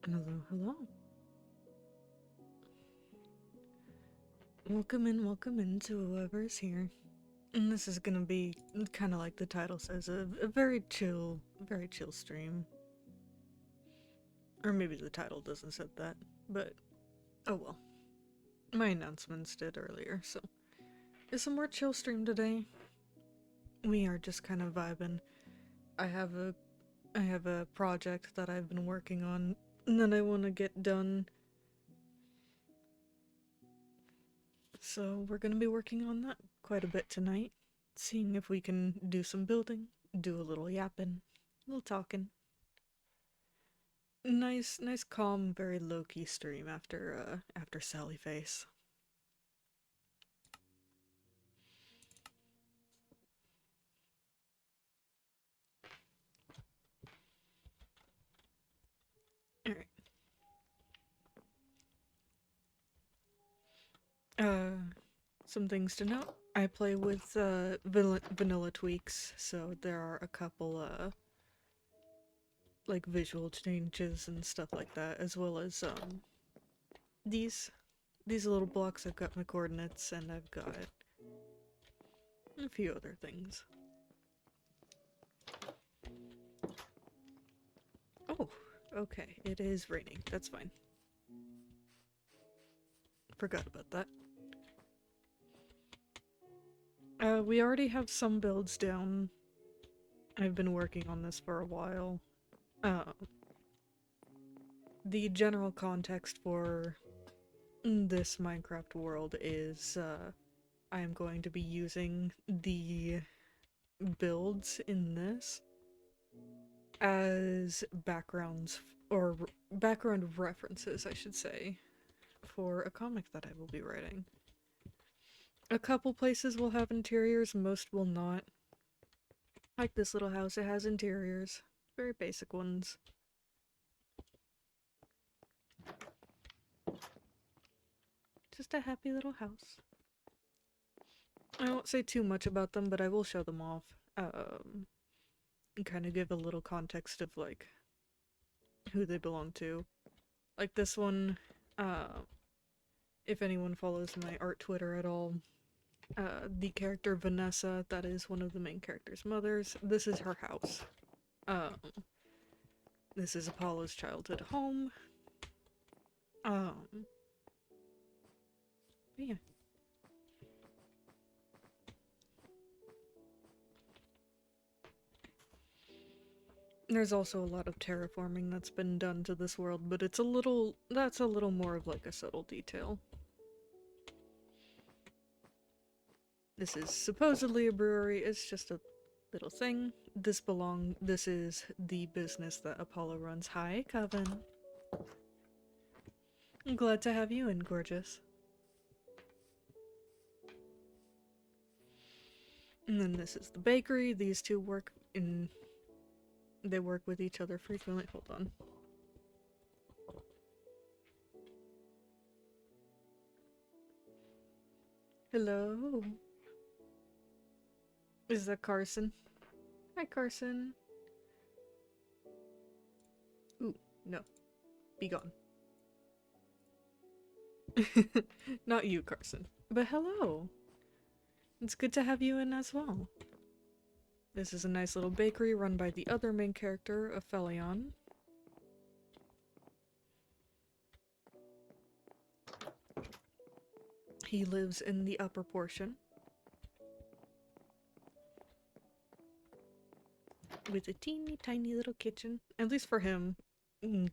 Hello, hello. Welcome in to whoever's here. And this is gonna be kind of like the title says, a very chill stream. Or maybe the title doesn't say that, but oh well. My announcements did earlier, so it's a more chill stream today. We are just kind of vibing. I have a project that I've been working on that I want to get done. So we're gonna be working on that quite a bit tonight. Seeing if we can do some building, do a little yapping, a little talking. Nice, calm, very low-key stream after Sally Face. Alright. Some things to note. I play with, vanilla tweaks, so there are a couple, like, visual changes and stuff like that, as well as, these. These little blocks, I've got my coordinates, and I've got a few other things. Oh, okay, it is raining. That's fine. Forgot about that. We already have some builds down. I've been working on this for a while. The general context for this Minecraft world is, I am going to be using the builds in this as backgrounds, or background references, I should say, for a comic that I will be writing. A couple places will have interiors, most will not. Like this little house, it has interiors. Very basic ones. Just a happy little house. I won't say too much about them, but I will show them off. And kind of give a little context of, like, who they belong to. Like this one, if anyone follows my art Twitter at all, the character Vanessa, that is one of the main character's mothers, this is her house. This is Apollo's childhood home. But yeah. There's also a lot of terraforming that's been done to this world, but that's a little more of like a subtle detail. This is supposedly a brewery, it's just a little thing. This is the business that Apollo runs. Hi, Coven. I'm glad to have you in, gorgeous. And then this is the bakery. These two they work with each other frequently. Hold on. Hello. Is that Carson? Hi, Carson. Ooh, no. Be gone. Not you, Carson. But hello. It's good to have you in as well. This is a nice little bakery run by the other main character, Aphelion. He lives in the upper portion. With a teeny tiny little kitchen. At least for him,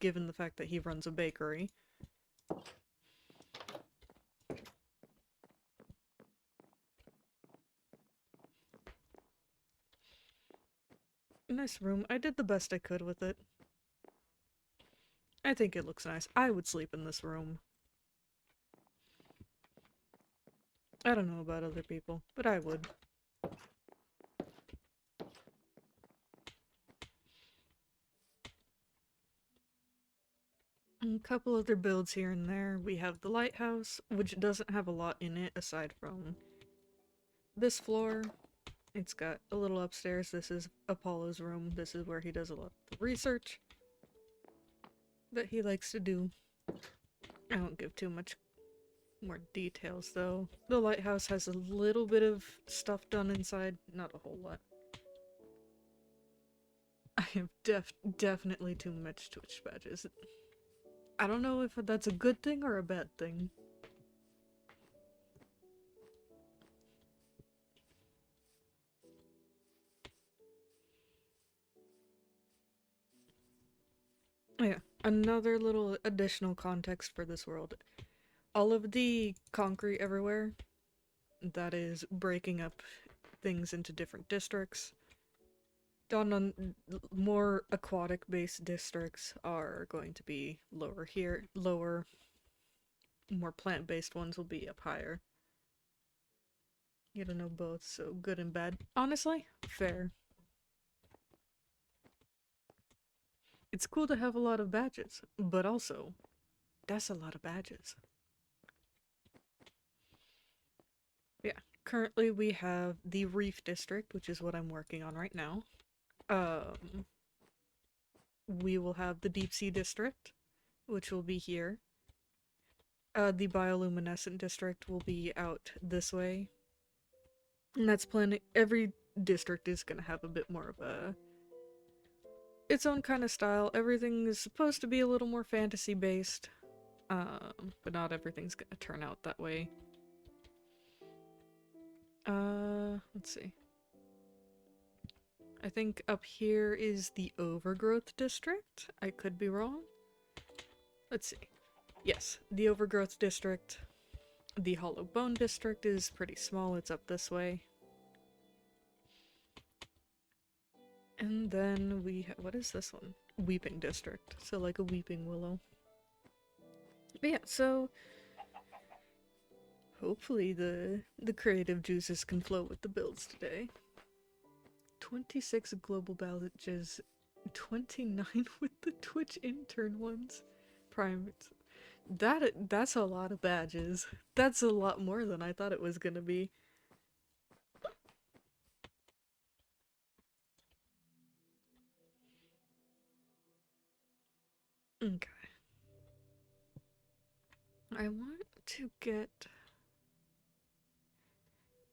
given the fact that he runs a bakery. Nice room. I did the best I could with it. I think it looks nice. I would sleep in this room. I don't know about other people, but I would. A couple other builds here and there. We have the lighthouse, which doesn't have a lot in it aside from this floor. It's got a little upstairs. This is Apollo's room. This is where he does a lot of the research. that he likes to do. I won't give too much more details though. The lighthouse has a little bit of stuff done inside, not a whole lot. I have definitely too much Twitch badges. I don't know if that's a good thing or a bad thing. Yeah, another little additional context for this world. All of the concrete everywhere, that is breaking up things into different districts. Down on more aquatic-based districts are going to be lower here, lower, more plant-based ones will be up higher. You don't know both, so good and bad. Honestly, fair. It's cool to have a lot of badges, but also, that's a lot of badges. Yeah, currently we have the Reef District, which is what I'm working on right now. We will have the Deep Sea District, which will be here. The Bioluminescent District will be out this way. And that's planning. Every district is gonna have a bit more of a its own kind of style. Everything is supposed to be a little more fantasy based, but not everything's gonna turn out that way. Let's see. I think up here is the Overgrowth District. I could be wrong. Let's see. Yes, the Overgrowth District. The Hollow Bone District is pretty small, it's up this way. And then we what is this one? Weeping District, so like a weeping willow. But yeah, so hopefully the creative juices can flow with the builds today. 26 global badges, 29 with the Twitch intern ones. Primates. That's a lot of badges. That's a lot more than I thought it was gonna be. Okay. I want to get...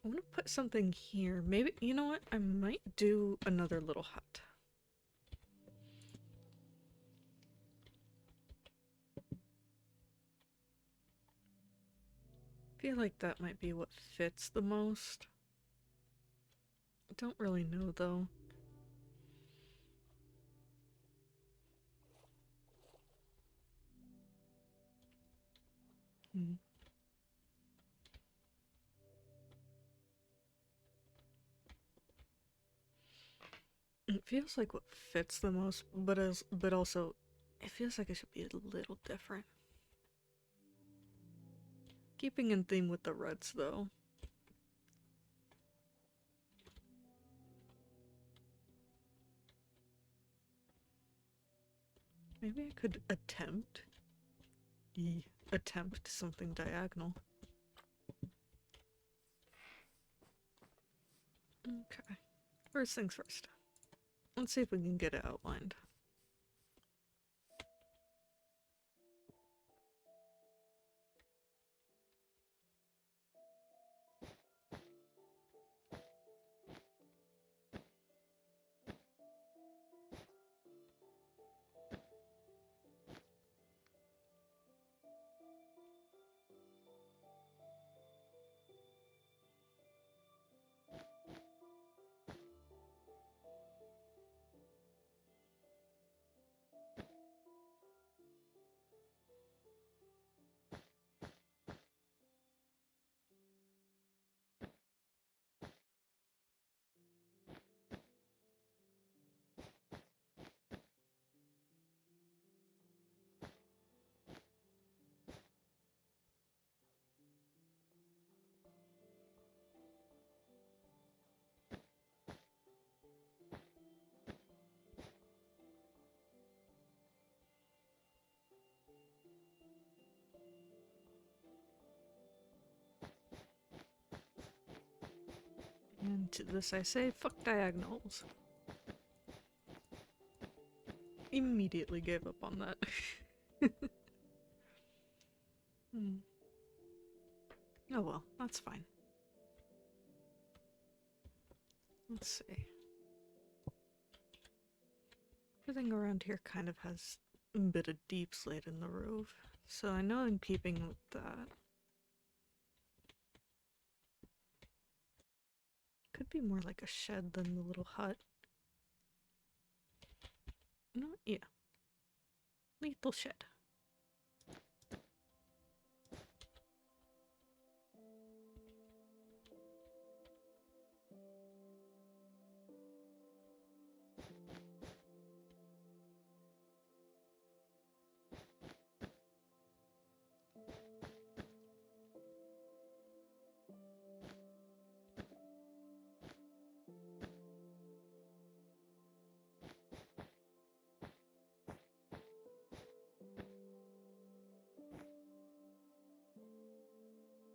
I want to put something here. Maybe, you know what? I might do another little hut. I feel like that might be what fits the most. I don't really know though. It feels like what fits the most, but also it feels like it should be a little different. Keeping in theme with the reds though. Maybe I could attempt something diagonal. Okay. First things first. Let's see if we can get it outlined. And to this I say, fuck diagonals. Immediately gave up on that. Hmm. Oh well, that's fine. Let's see. Everything around here kind of has a bit of deep slate in the roof, so I know I'm keeping with that. Could be more like a shed than the little hut. No, yeah. Little shed.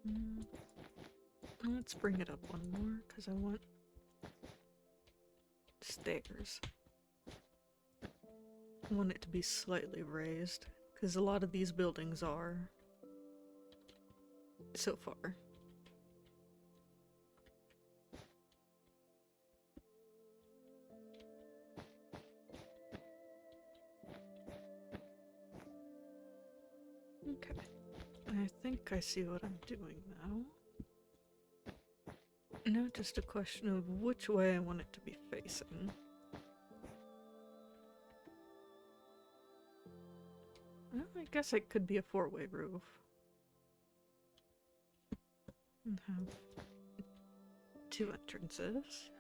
Mm. Let's bring it up one more, because I want stairs. I want it to be slightly raised, because a lot of these buildings are so far. Okay. I think I see what I'm doing now. Now just a question of which way I want it to be facing. Well, I guess it could be a four-way roof. And have two entrances.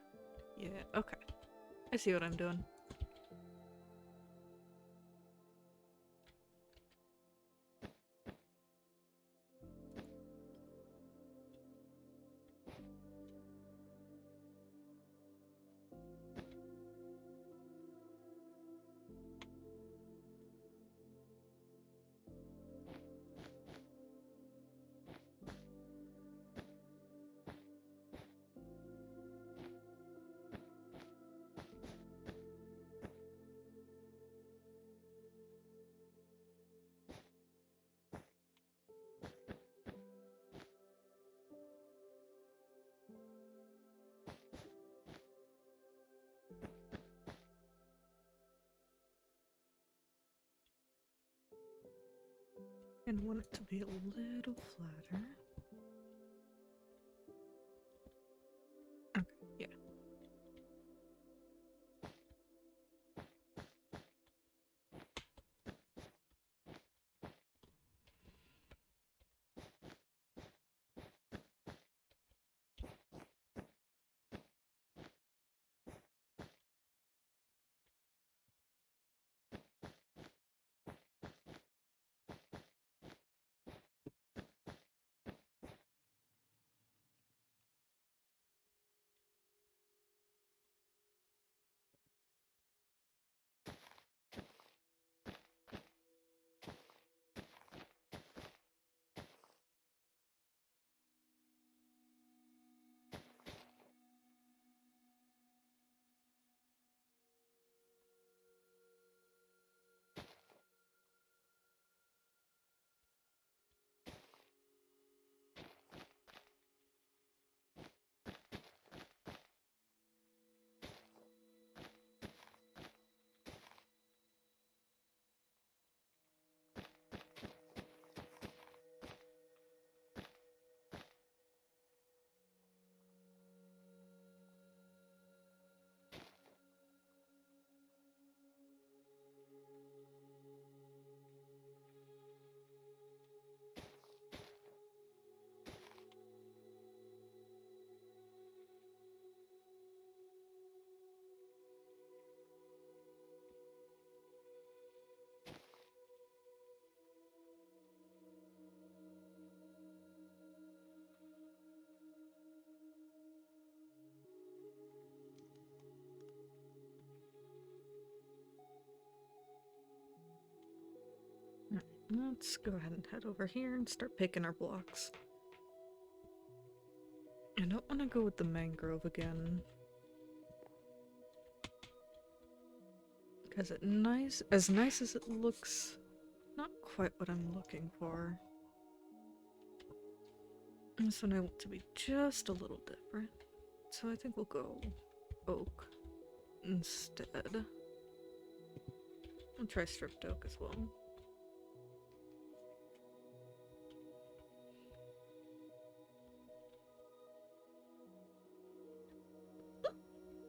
Yeah, okay. I see what I'm doing. And want it to be a little flatter. Okay, yeah. Alright, let's go ahead and head over here and start picking our blocks. I don't want to go with the mangrove again. Because as nice as it looks Not quite what I'm looking for. This one I want to be just a little different. So I think we'll go oak instead. I'll try stripped oak as well.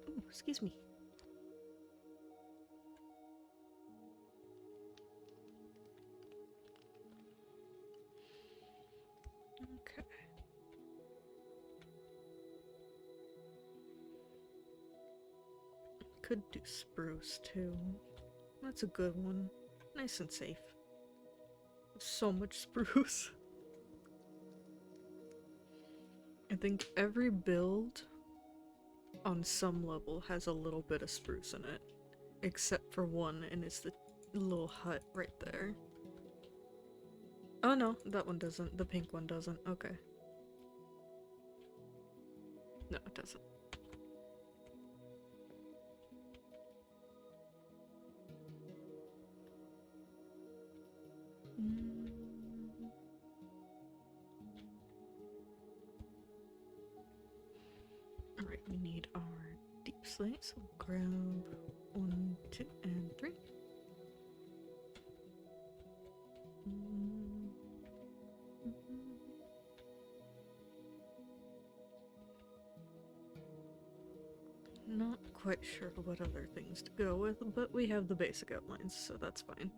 Ooh, excuse me. Okay. Could do spruce too. That's a good one. Nice and safe. So much spruce. I think every build on some level has a little bit of spruce in it. Except for one, and it's the little hut right there. Oh no, that one doesn't. The pink one doesn't. Okay. No, it doesn't. Alright, we need our deep slate, so we'll grab 1, 2, and 3. Not quite sure what other things to go with, but we have the basic outlines, so that's fine.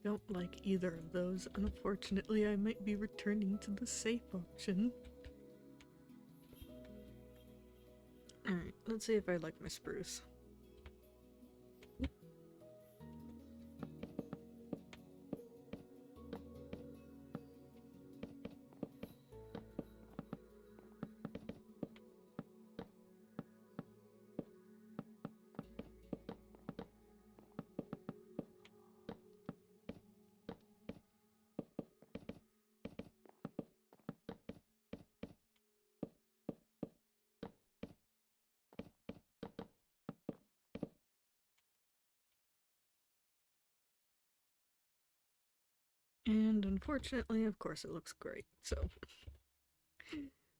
Don't like either of those. Unfortunately, I might be returning to the safe option. Alright, let's see if I like my spruce. And unfortunately, of course, it looks great, so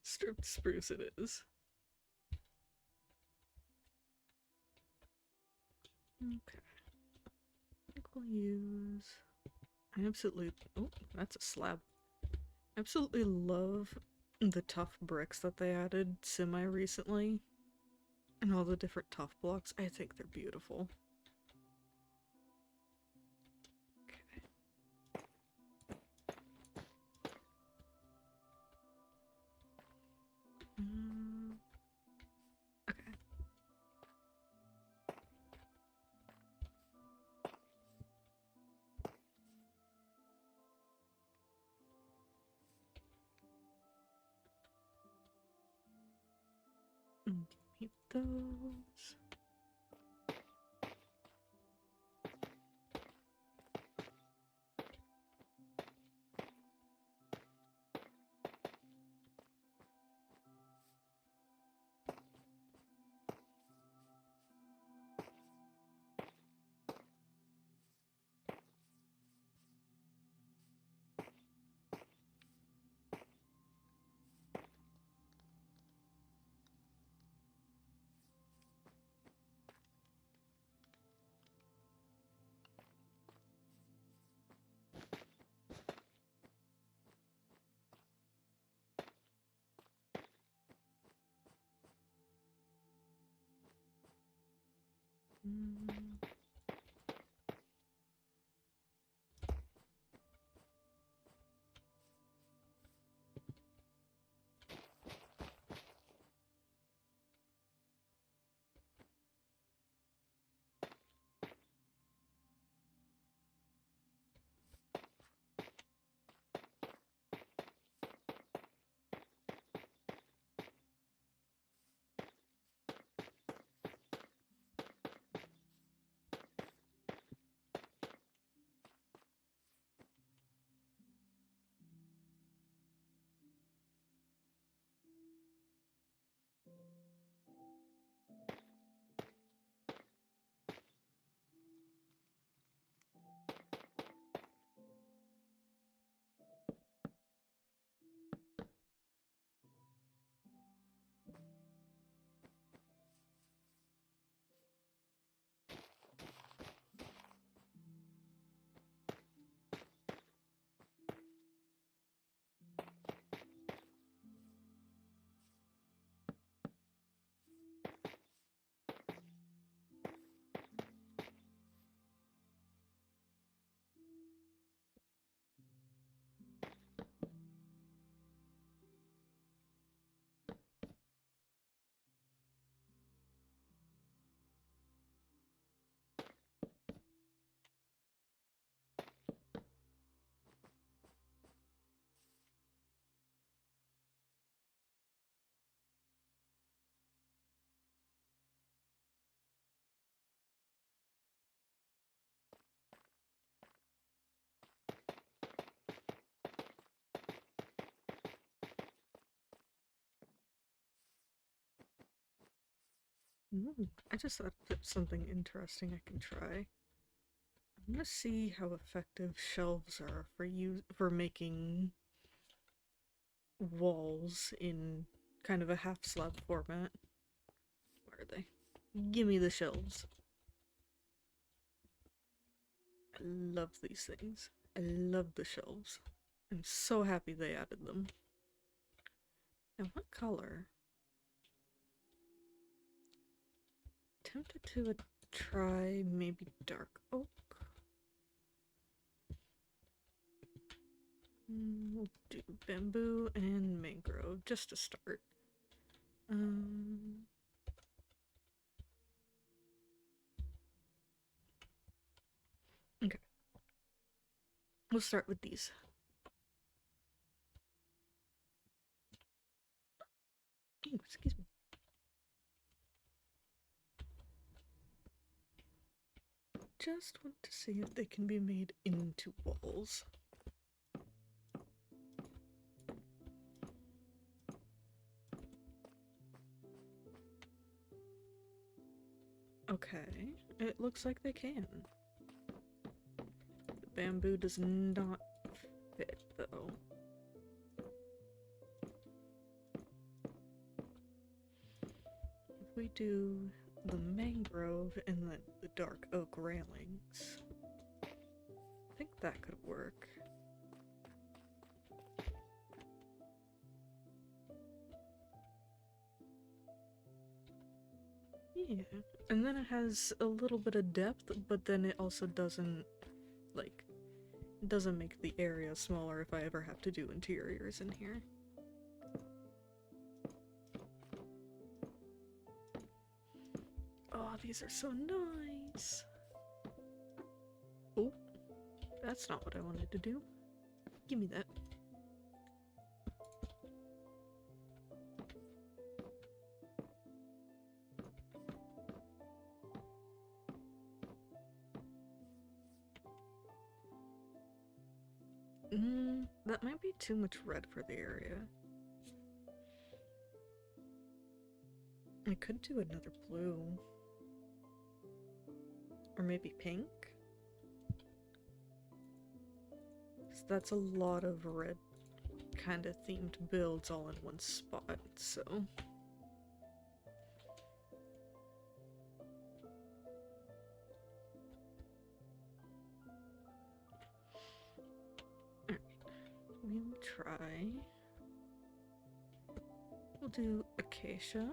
stripped spruce it is. Okay. I think we'll use... I absolutely... Oh, that's a slab. I absolutely love the tough bricks that they added semi-recently. And all the different tough blocks. I think they're beautiful. Okay. Okay. Give me those. I just thought of something interesting I can try. I'm gonna see how effective shelves are for making walls in kind of a half slab format. Where are they? Gimme the shelves. I love these things. I love the shelves. I'm so happy they added them. Now what color? Tempted to try maybe dark oak. We'll do bamboo and mangrove just to start. Okay. We'll start with these. Ooh, excuse me. Just want to see if they can be made into walls. Okay, it looks like they can. The bamboo does not fit, though. If we do the mangrove and then the dark oak railings, I think that could work. Yeah, and then it has a little bit of depth, but then it also doesn't, like, doesn't make the area smaller if I ever have to do interiors in here. Oh, these are so nice. Oh, that's not what I wanted to do. Give me that. That might be too much red for the area. I could do another blue. Or maybe pink? So that's a lot of red kind of themed builds all in one spot, so... Alright, we'll try... We'll do acacia,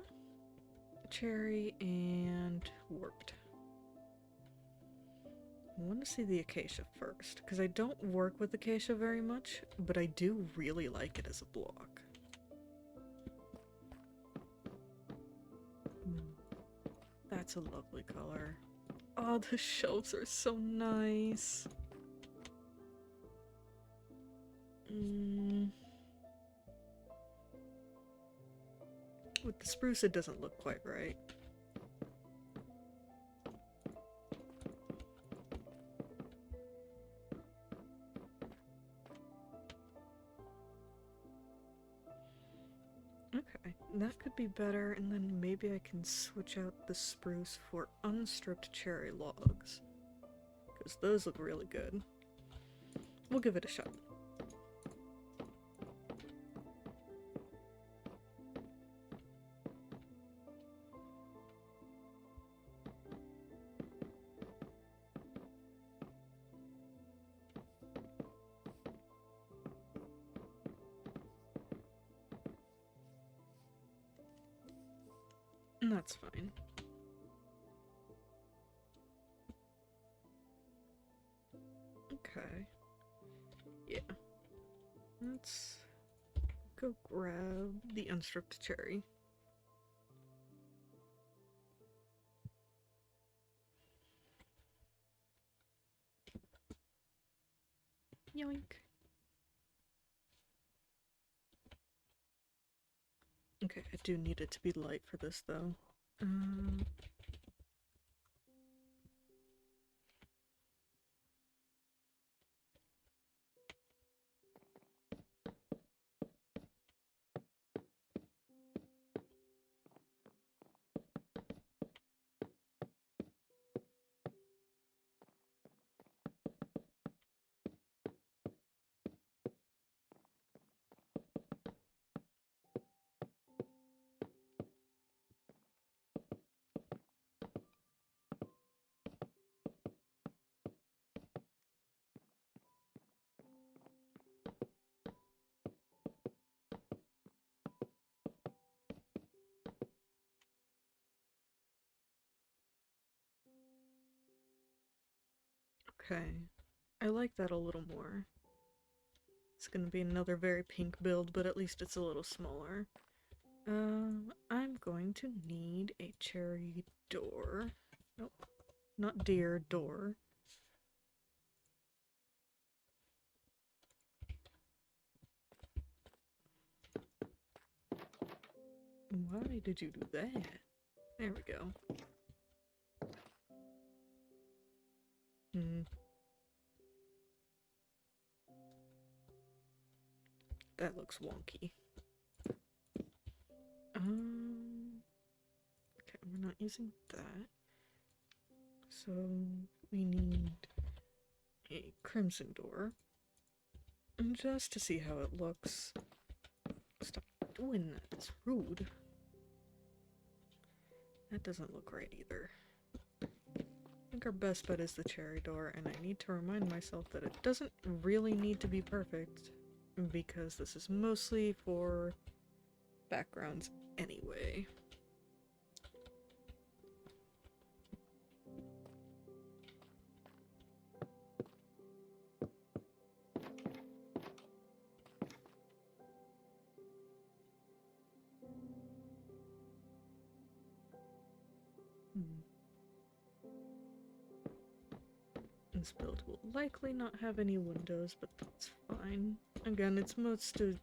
cherry, and warped. I want to see the acacia first, because I don't work with acacia very much, but I do really like it as a block. That's a lovely color. Oh, the shelves are so nice. With the spruce, it doesn't look quite right. Okay, that could be better, and then maybe I can switch out the spruce for unstripped cherry logs. Because those look really good. We'll give it a shot. That's fine. Okay. Yeah. Let's go grab the unstripped cherry. Yoink. Okay, I do need it to be light for this, though. Okay. I like that a little more. It's gonna be another very pink build, but at least it's a little smaller. I'm going to need a cherry door. Nope, not deer, door. Why did you do that? There we go. That looks wonky. Okay, we're not using that. So we need a crimson door. And just to see how it looks. Stop doing that, it's rude. That doesn't look right either. I think our best bet is the cherry door, and I need to remind myself that it doesn't really need to be perfect, because this is mostly for backgrounds anyway. This build will likely not have any windows, but that's fine. Again, it's mostly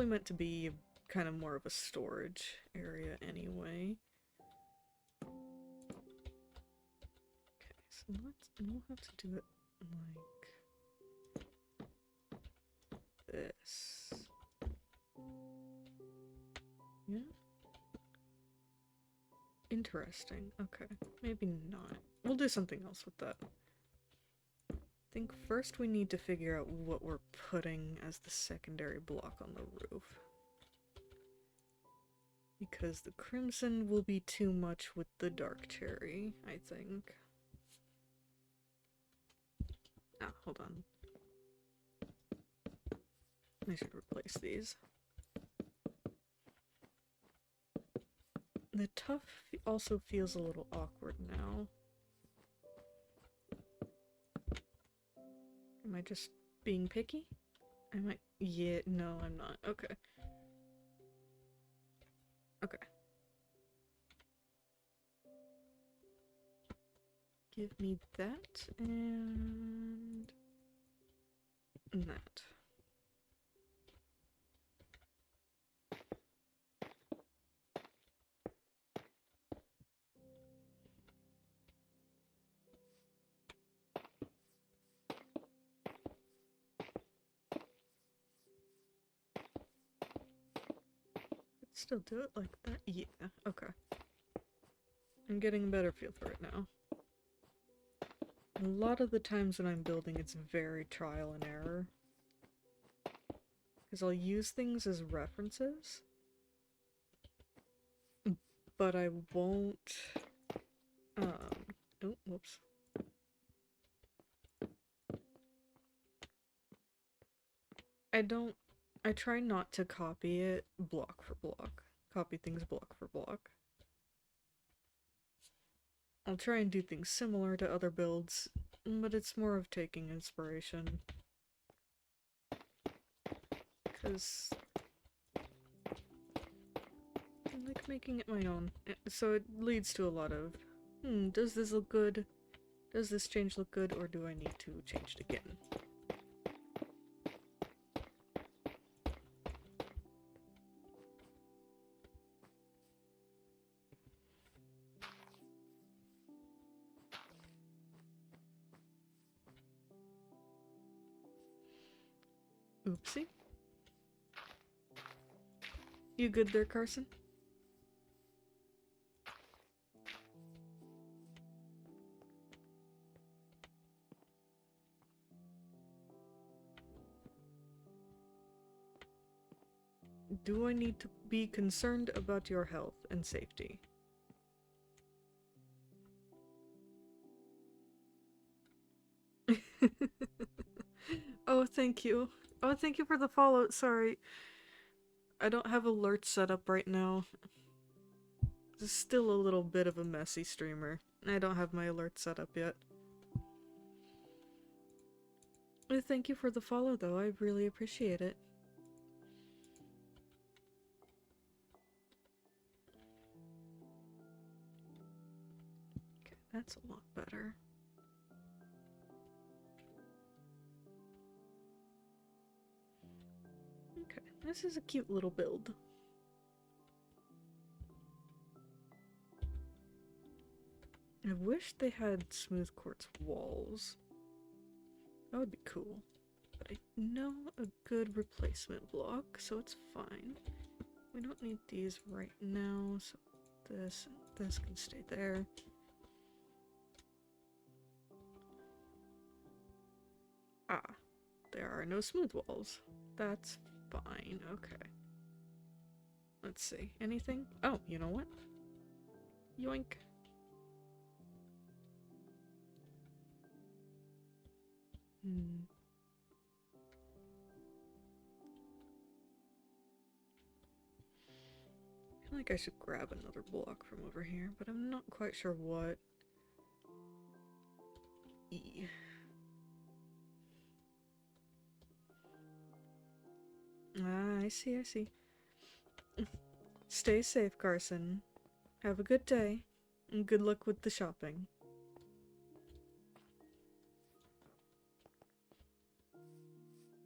meant to be kind of more of a storage area anyway. Okay, so we'll have to do it like this. Yeah? Interesting. Okay, maybe not. We'll do something else with that. I think first we need to figure out what we're putting as the secondary block on the roof. Because the crimson will be too much with the dark cherry, I think. Ah, hold on. I should replace these. The tuff also feels a little awkward now. Am I just being picky? Yeah, no, I'm not. Okay. Okay. Give me that and that. Still do it like that? Yeah, okay. I'm getting a better feel for it now. A lot of the times when I'm building, it's very trial and error. Because I'll use things as references, but I won't... oh, whoops. I try not to copy it block for block. Copy things block for block. I'll try and do things similar to other builds, but it's more of taking inspiration. Because I like making it my own. So it leads to a lot of, does this look good? Does this change look good, or do I need to change it again? Oopsie. You good there, Carson? Do I need to be concerned about your health and safety? Oh, thank you. Oh, thank you for the follow. Sorry. I don't have alerts set up right now. This is still a little bit of a messy streamer. I don't have my alerts set up yet. Thank you for the follow, though. I really appreciate it. Okay, that's a lot better. Okay, this is a cute little build. I wish they had smooth quartz walls. That would be cool. But I know a good replacement block, so it's fine. We don't need these right now, so this and this can stay there. Ah, there are no smooth walls. That's fine, okay. Let's see, anything? Oh, you know what? Yoink. I feel like I should grab another block from over here, but I'm not quite sure what. Ah, I see, I see. Stay safe, Carson. Have a good day, and good luck with the shopping.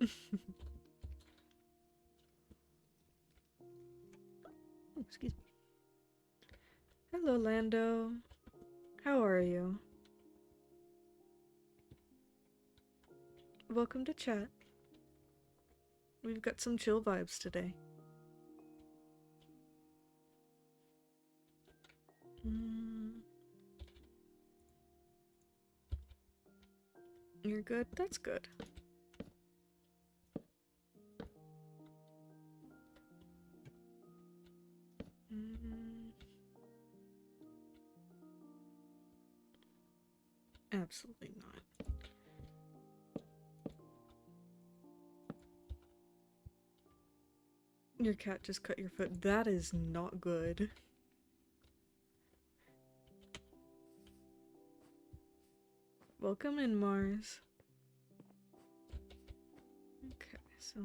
Oh, excuse me. Hello, Lando. How are you? Welcome to chat. We've got some chill vibes today. You're good? That's good. Absolutely not. Your cat just cut your foot. That is not good. Welcome in, Mars. Okay, so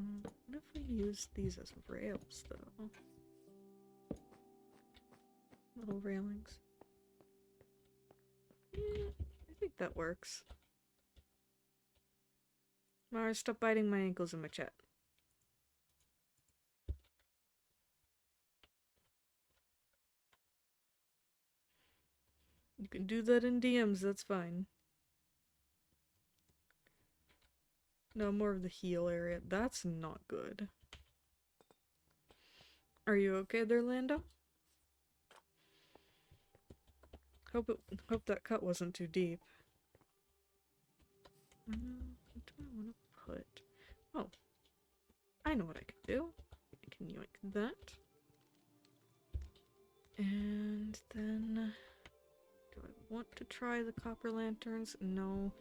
what if we use these as rails, though? Little railings. Yeah, I think that works. Mars, stop biting my ankles in my chat. You can do that in DMs, that's fine. No, more of the heel area. That's not good. Are you okay there, Lando? Hope that cut wasn't too deep. What do I want to put? Oh, I know what I can do. I can yoink that. And then, do I want to try the copper lanterns? No.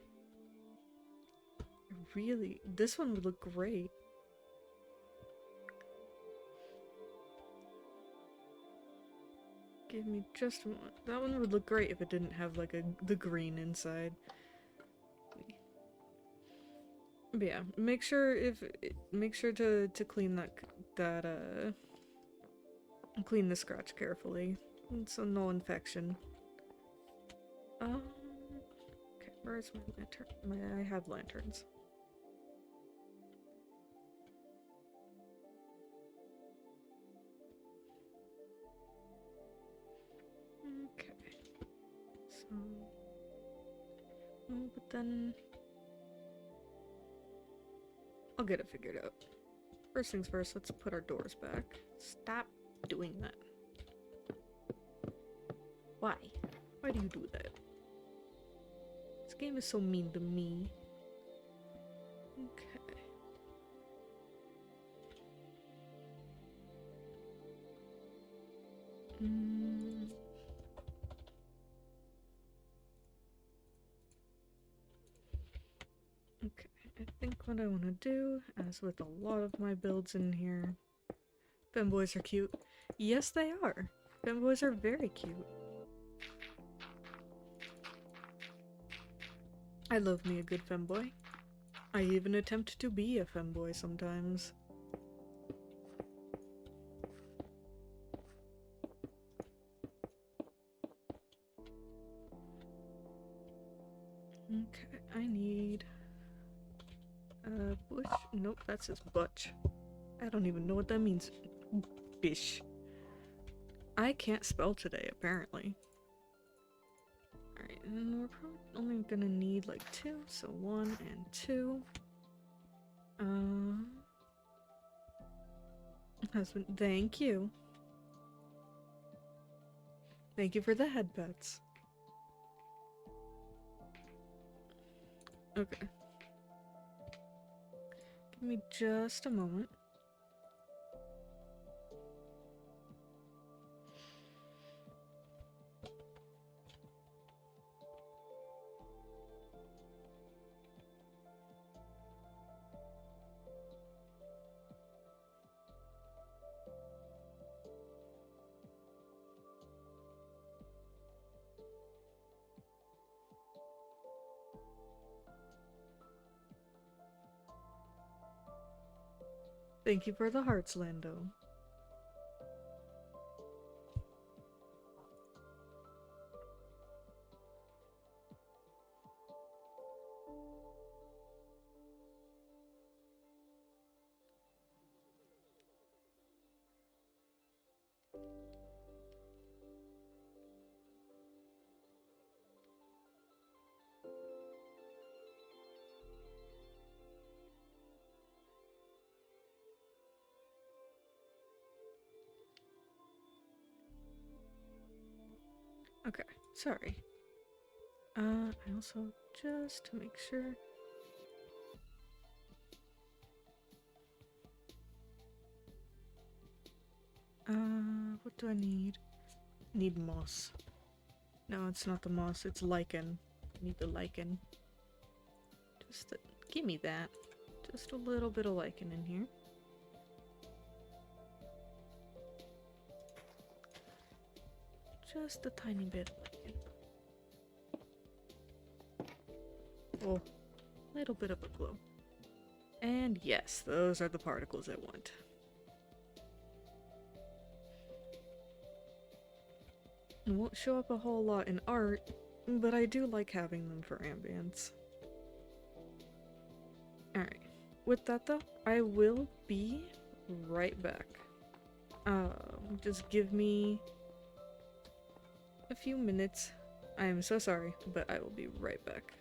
Really, this one would look great. Give me just one. That one would look great if it didn't have like the green inside. But yeah, make sure to clean clean the scratch carefully, so no infection. Okay, where's my lantern? I have lanterns. Okay. So, oh, but then I'll get it figured out. First things first, let's put our doors back. Stop doing that. Why? Why do you do that? This game is so mean to me. Okay. Okay, I think what I want to do, as with a lot of my builds in here, femboys are cute. Yes, they are. Femboys are very cute. I love me a good femboy. I even attempt to be a femboy sometimes. Okay, I need a bush. Nope, that says butch. I don't even know what that means. Bish. I can't spell today, apparently. Alright, and we're probably only gonna need like 2, so 1 and 2. Husband, thank you. Thank you for the head pets. Okay. Give me just a moment. Thank you for the hearts, Lando. Okay, sorry. I also, just to make sure. What do I need? Need moss. No, it's not the moss, it's lichen. I need the lichen. Give me that. Just a little bit of lichen in here. Just a tiny bit of lichen. Oh, little bit of a glow. And yes, those are the particles I want. It won't show up a whole lot in art, but I do like having them for ambience. Alright, with that though, I will be right back. Just give me a few minutes. I am so sorry, but I will be right back.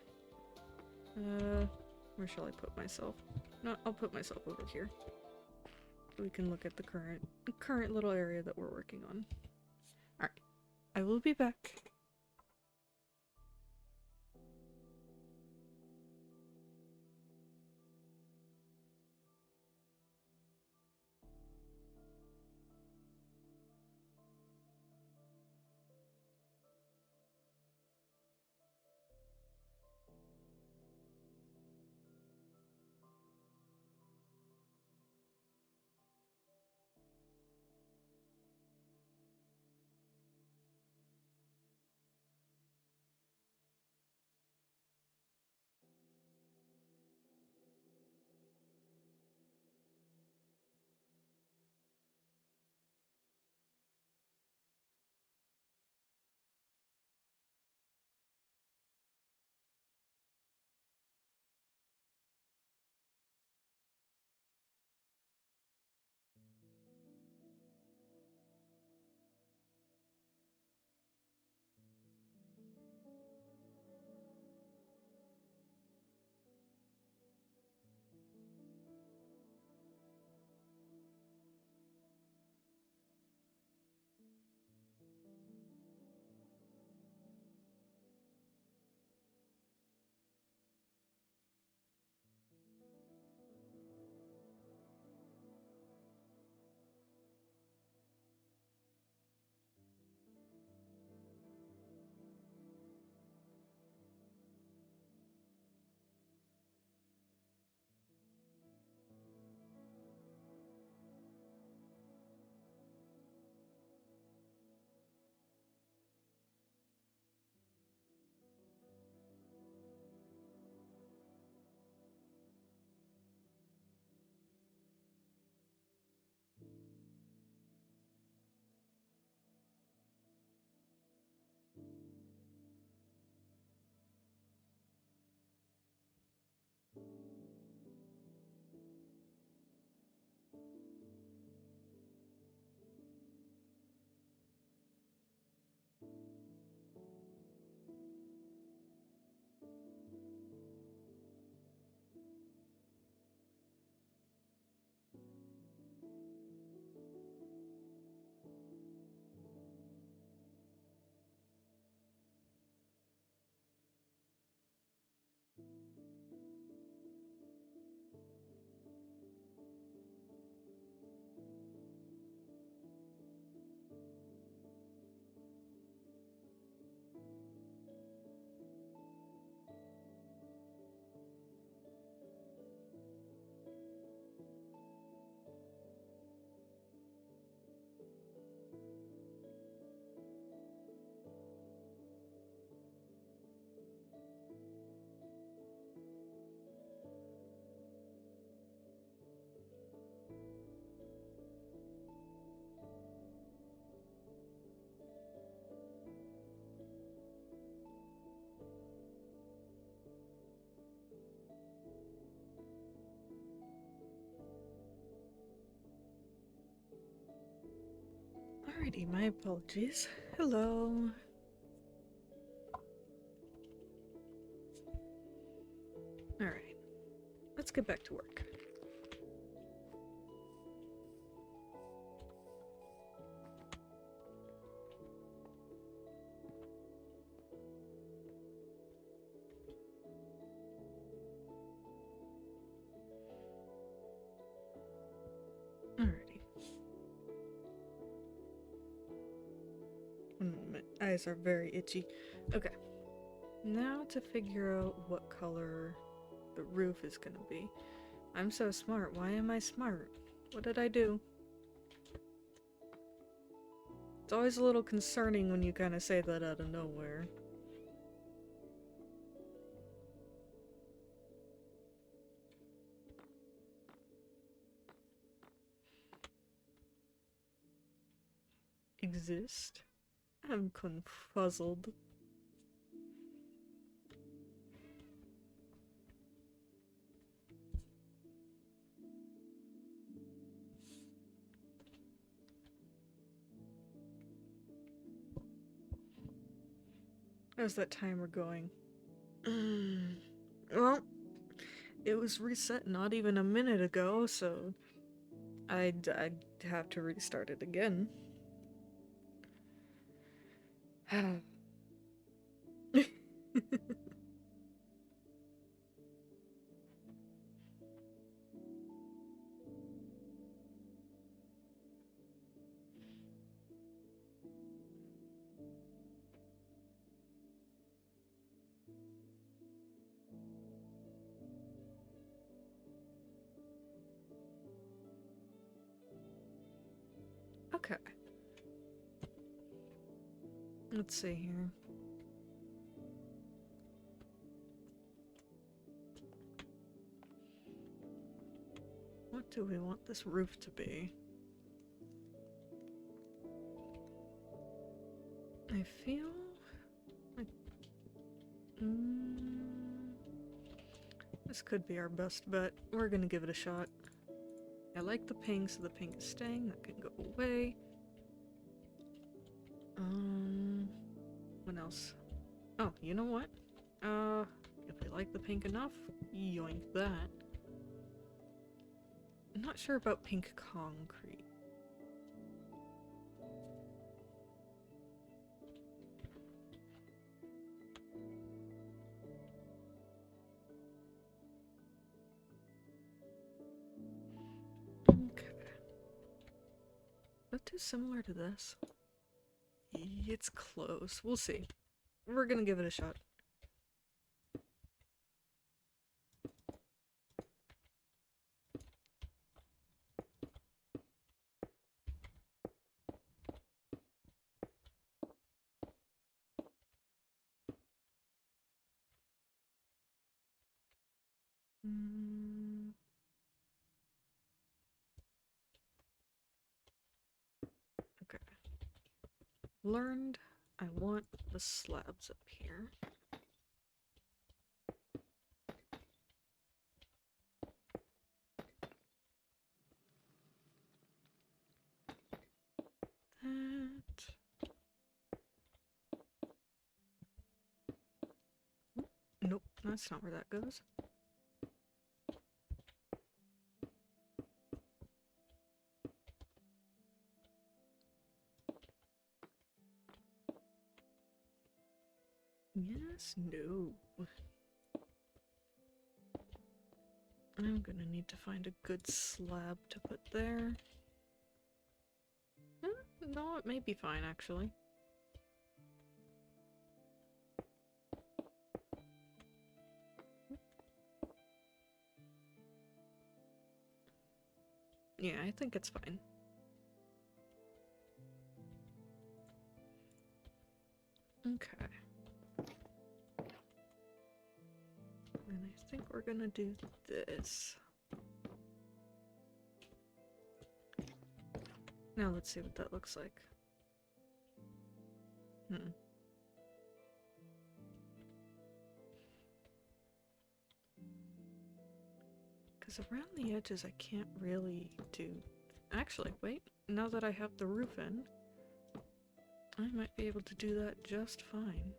Where shall I put myself? No, I'll put myself over here. We can look at the current little area that we're working on. Alright, I will be back. Alrighty, my apologies. Hello. Alright, let's get back to work. Alrighty. My eyes are very itchy. Okay. Now to figure out what color the roof is gonna be. I'm so smart. Why am I smart? What did I do? It's always a little concerning when you kind of say that out of nowhere. Exist? I'm confuzzled. How's that timer going? Well, it was reset not even a minute ago, so I'd have to restart it again. Okay. Let's see here. What do we want this roof to be? I feel like this could be our best bet. We're gonna give it a shot. I like the pink, so the pink is staying. That can go away. What else? Oh, you know what? If we like the pink enough, yoink that. I'm not sure about pink concrete. Okay. Is that too similar to this? It's close. We'll see. We're gonna give it a shot. Okay. Learned I want the slabs up here. That. Nope, that's not where that goes. Yes, no. I'm gonna need to find a good slab to put there. No, it may be fine, actually. Yeah, I think it's fine. Okay. And I think we're gonna do this. Now let's see what that looks like. Because around the edges I can't really do... Actually, wait. Now that I have the roof in, I might be able to do that just fine.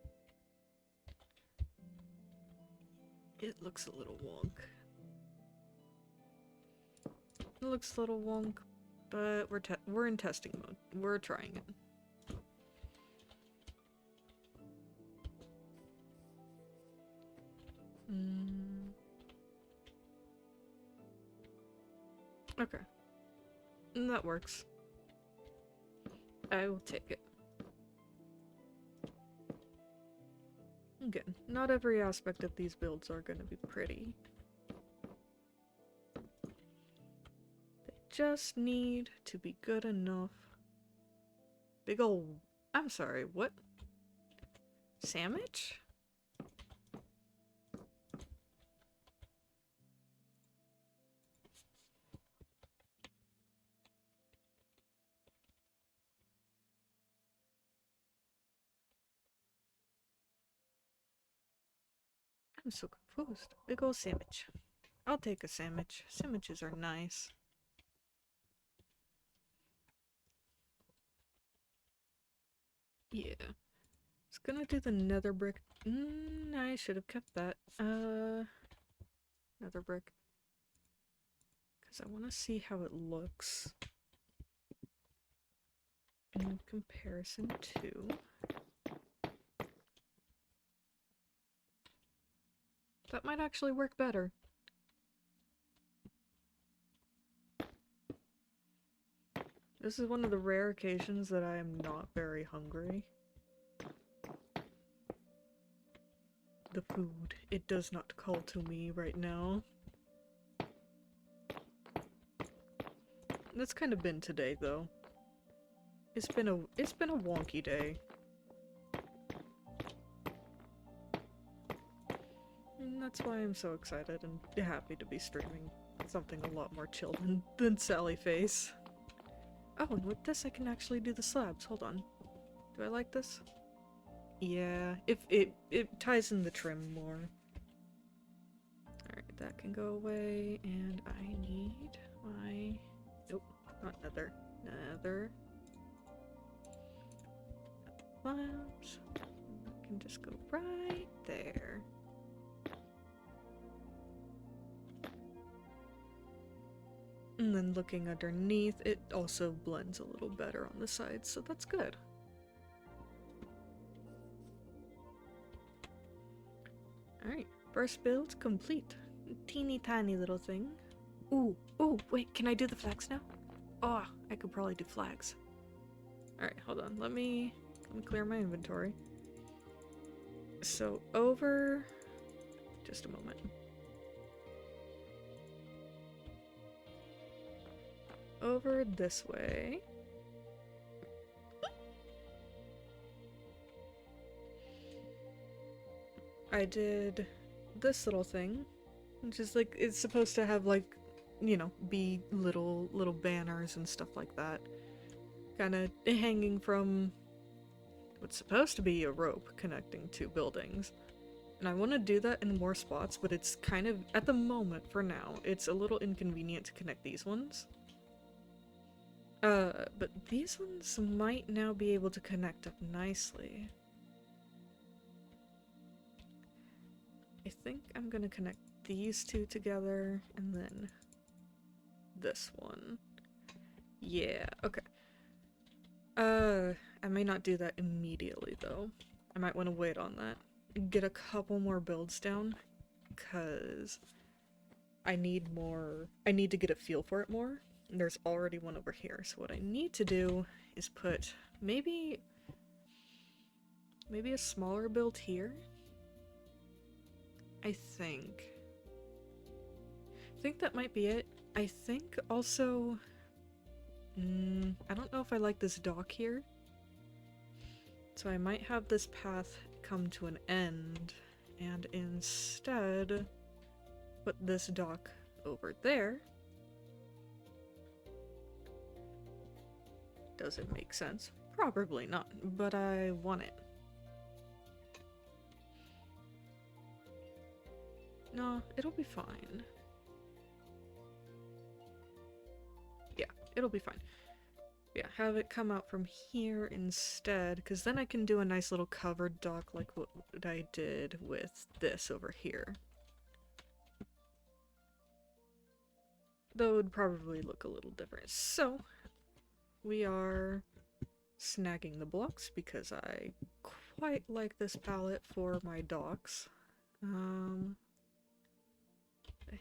It looks a little wonk. It looks a little wonk, but we're in testing mode. We're trying it. Okay. That works. I will take it. Again, not every aspect of these builds are going to be pretty. They just need to be good enough. Big ol'... I'm sorry, what? Sandwich? I'm so confused. Big ol' sandwich. I'll take a sandwich. Sandwiches are nice. Yeah. It's gonna do the nether brick. I should have kept that. Nether brick. Because I want to see how it looks in comparison to... That might actually work better. This is one of the rare occasions that I am not very hungry. The food, it does not call to me right now. That's kind of been today, though. It's been a wonky day. And that's why I'm so excited and happy to be streaming something a lot more chill than Sally Face. Oh, and with this I can actually do the slabs. Hold on. Do I like this? Yeah, it ties in the trim more. Alright, that can go away, and I need my... Nope, not nether. Nether. Slabs. That can just go right there. And then looking underneath, it also blends a little better on the sides, so that's good. Alright, first build complete. Teeny tiny little thing. Ooh, wait, can I do the flags now? Oh, I could probably do flags. Alright, hold on, let me clear my inventory. So over... just a moment. Over this way. I did this little thing, which is like, it's supposed to have like, you know, be little banners and stuff like that. Kinda hanging from what's supposed to be a rope connecting two buildings. And I want to do that in more spots, but it's kind of, at the moment, for now, it's a little inconvenient to connect these ones. But these ones might now be able to connect up nicely. I think I'm gonna connect these two together, and then this one. Yeah, okay. I may not do that immediately, though. I might want to wait on that. Get a couple more builds down, because I need to get a feel for it more. And there's already one over here, so what I need to do is put maybe a smaller build here. I think that might be it. I think also, I don't know if I like this dock here, so I might have this path come to an end and instead put this dock over there. Does it make sense? Probably not, but I want it. No, it'll be fine. Yeah, it'll be fine. Yeah, have it come out from here instead, because then I can do a nice little covered dock like what I did with this over here. Though it would probably look a little different. So, we are snagging the blocks because I quite like this palette for my docks. The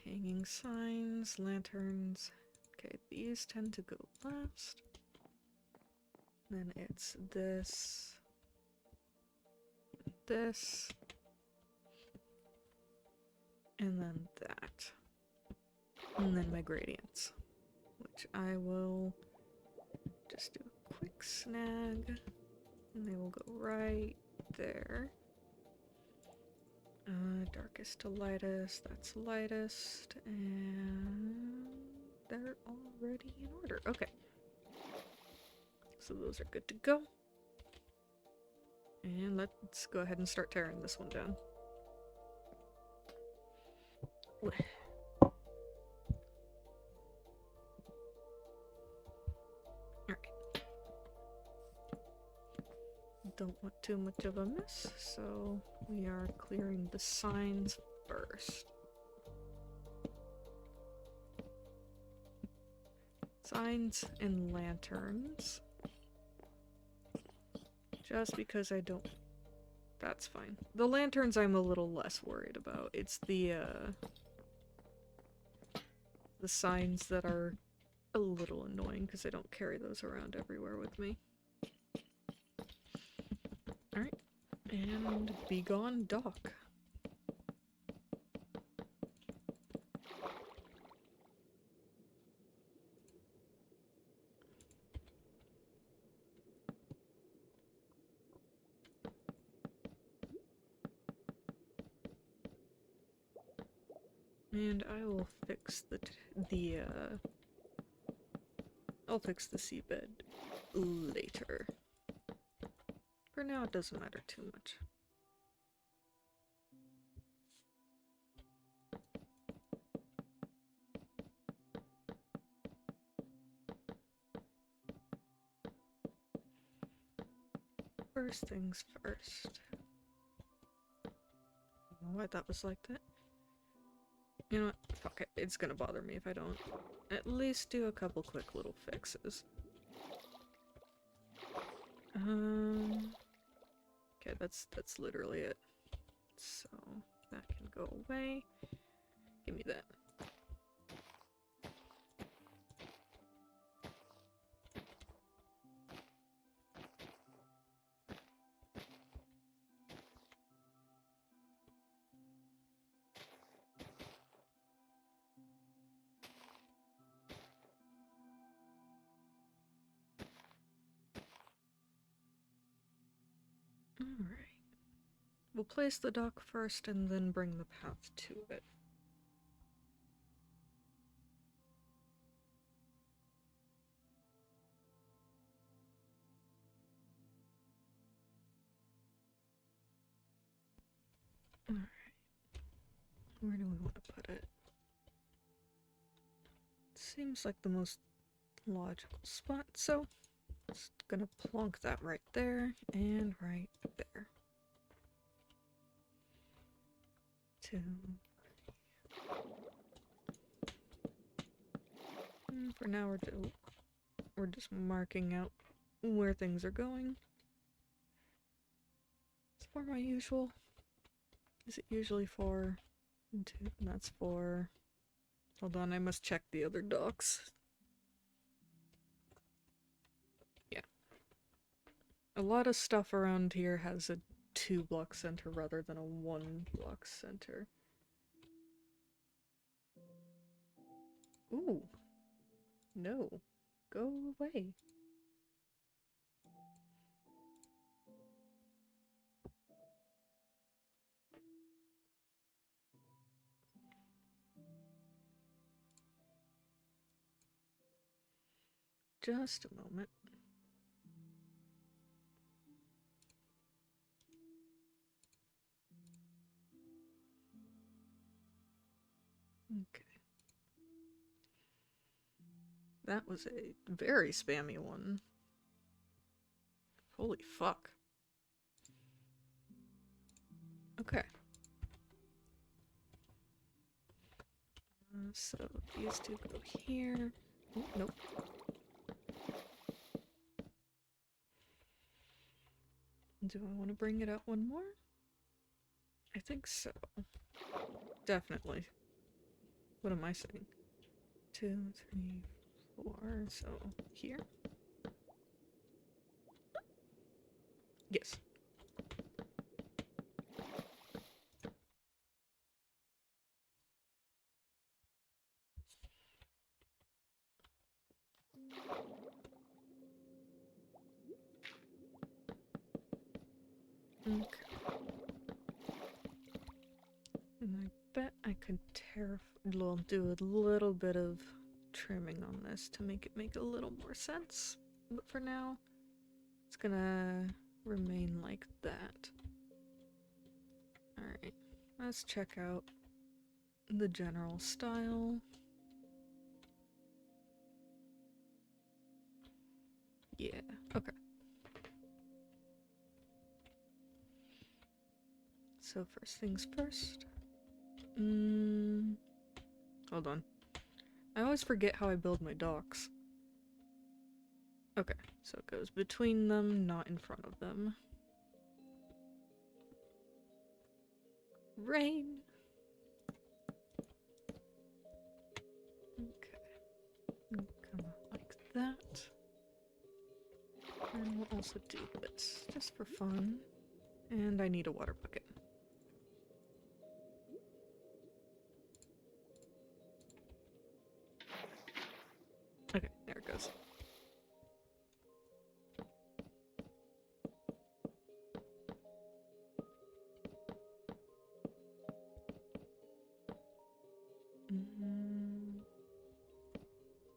hanging signs, lanterns. Okay, these tend to go last. Then it's this, this, and then that. And then my gradients, which I will just do a quick snag, and they will go right there. Darkest to lightest, that's lightest, and they're already in order. Okay. So those are good to go. And let's go ahead and start tearing this one down. Alright. Don't want too much of a mess, so we are clearing the signs first. Signs and lanterns. Just because I don't... That's fine. The lanterns I'm a little less worried about. It's the signs that are a little annoying because I don't carry those around everywhere with me. Alright. And be gone, dock. And I will fix I'll fix the seabed later. For now, it doesn't matter too much. First things first. I don't know why that was like that. You know what? Fuck it. It's gonna bother me if I don't at least do a couple quick little fixes. Okay, that's literally it. So that can go away. Give me that. Alright. We'll place the dock first and then bring the path to it. Alright. Where do we want to put it? Seems like the most logical spot, so just gonna plonk that right there and right there. 2. And for now, we're just marking out where things are going. It's for my usual. Is it usually 4 and 2? And that's 4. Hold on, I must check the other docks. Yeah. A lot of stuff around here has a 2-block center rather than a 1-block center. Ooh. No. Go away. Just a moment. Okay. That was a very spammy one. Holy fuck. Okay. So these two go here. Oh, nope. Do I want to bring it out one more? I think so. Definitely. What am I saying? 2, 3, 4. So here? Yes. Okay. And I bet I could do a little bit of trimming on this to make it make a little more sense. But for now, it's gonna remain like that. Alright, let's check out the general style. Yeah, okay. So first things first. Hold on. I always forget how I build my docks. Okay, so it goes between them, not in front of them. Rain! Okay. Come like that. And we'll also do this, just for fun. And I need a water bucket. Okay, there it goes.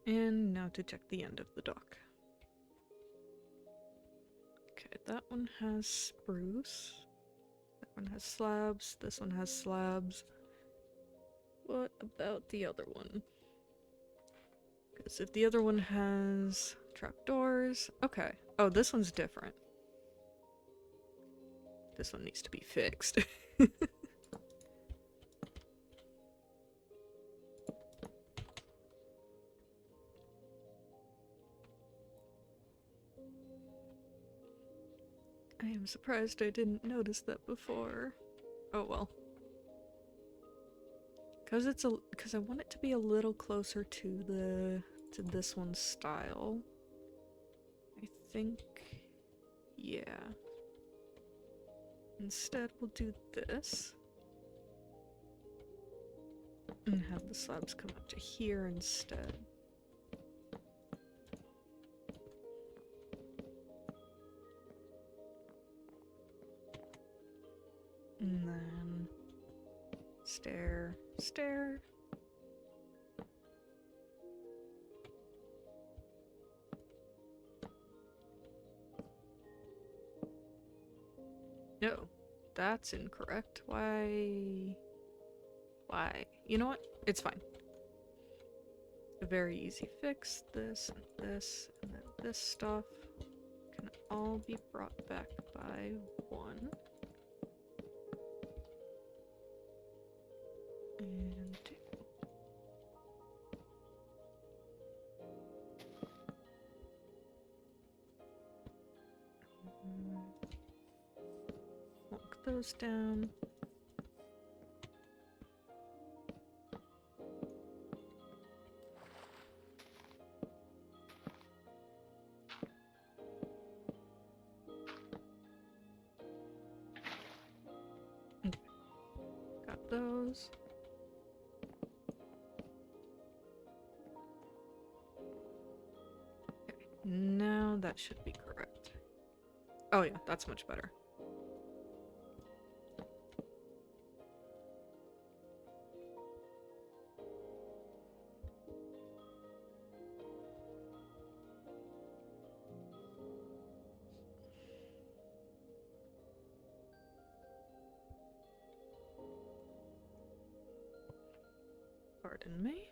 And now to check the end of the dock. Okay, that one has spruce. That one has slabs. This one has slabs. What about the other one? Because if the other one has trapdoors... Okay. Oh, this one's different. This one needs to be fixed. I am surprised I didn't notice that before. Oh well. Because I want it to be a little closer to this one's style. I think, yeah. Instead, we'll do this. And have the slabs come up to here instead. And then stair, stair. No, that's incorrect. Why? Why? You know what? It's fine. A very easy fix. This and this, and then this stuff can all be brought back by 1. And 2. Lock those down. Okay. Got those. Okay, now that should be correct. Oh yeah, that's much better. Pardon me.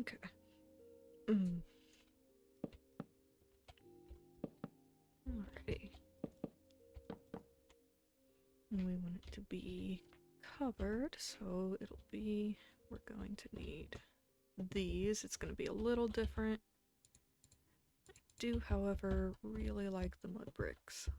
Okay. Mm. Alrighty. And we want it to be covered, so it'll be, we're going to need these. It's going to be a little different. I do, however, really like the mud bricks.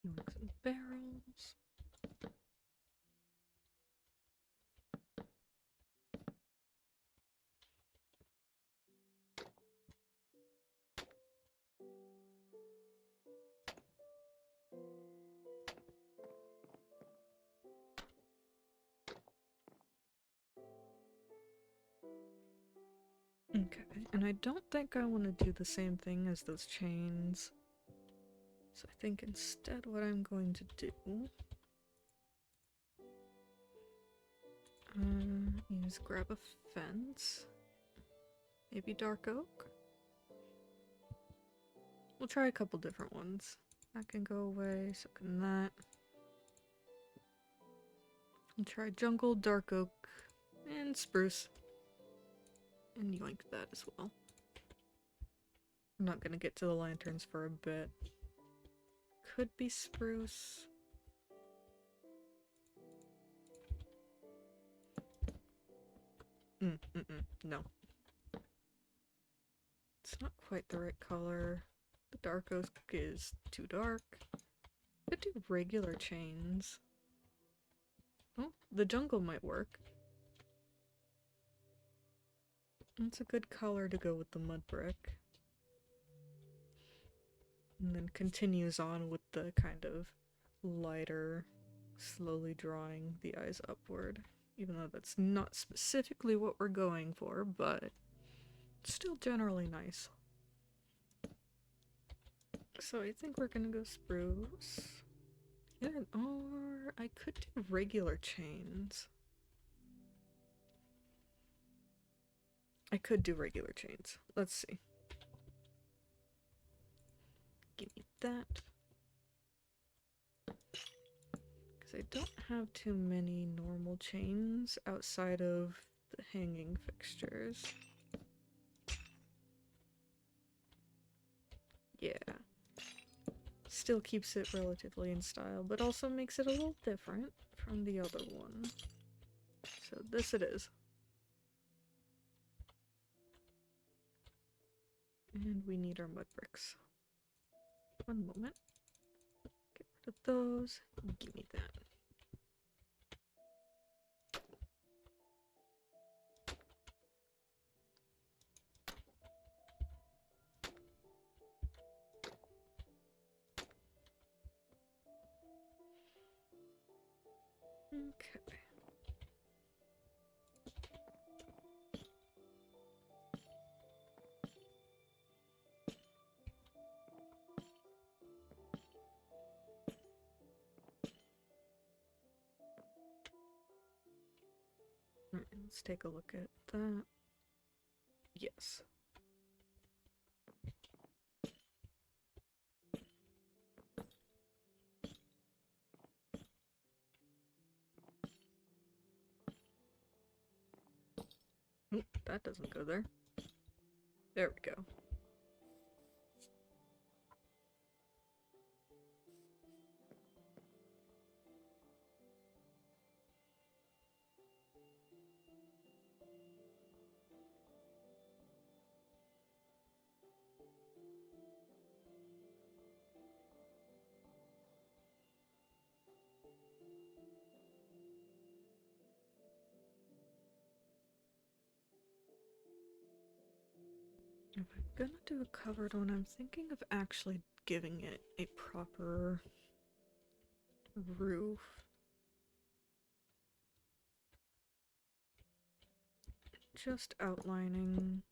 You want some barrels. Okay, and I don't think I want to do the same thing as those chains. So I think instead what I'm going to do is grab a fence. Maybe dark oak? We'll try a couple different ones. That can go away, so can that. We'll try jungle, dark oak, and spruce. And yoink that as well. I'm not gonna get to the lanterns for a bit. Could be spruce. No. It's not quite the right color. The dark oak is too dark. Could do regular chains. Oh, the jungle might work. It's a good color to go with the mud brick. And then continues on with the kind of lighter, slowly drawing the eyes upward. Even though that's not specifically what we're going for, but still generally nice. So I think we're gonna go spruce. Either, or I could do regular chains. I could do regular chains. Let's see. Give me that. Because I don't have too many normal chains outside of the hanging fixtures. Yeah. Still keeps it relatively in style, but also makes it a little different from the other one. So this it is. And we need our mud bricks. One moment. Get rid of those. Give me that. Okay. Alright, let's take a look at that. Yes. Oop, that doesn't go there. There we go. If I'm gonna do a covered one, I'm thinking of actually giving it a proper roof. Just outlining.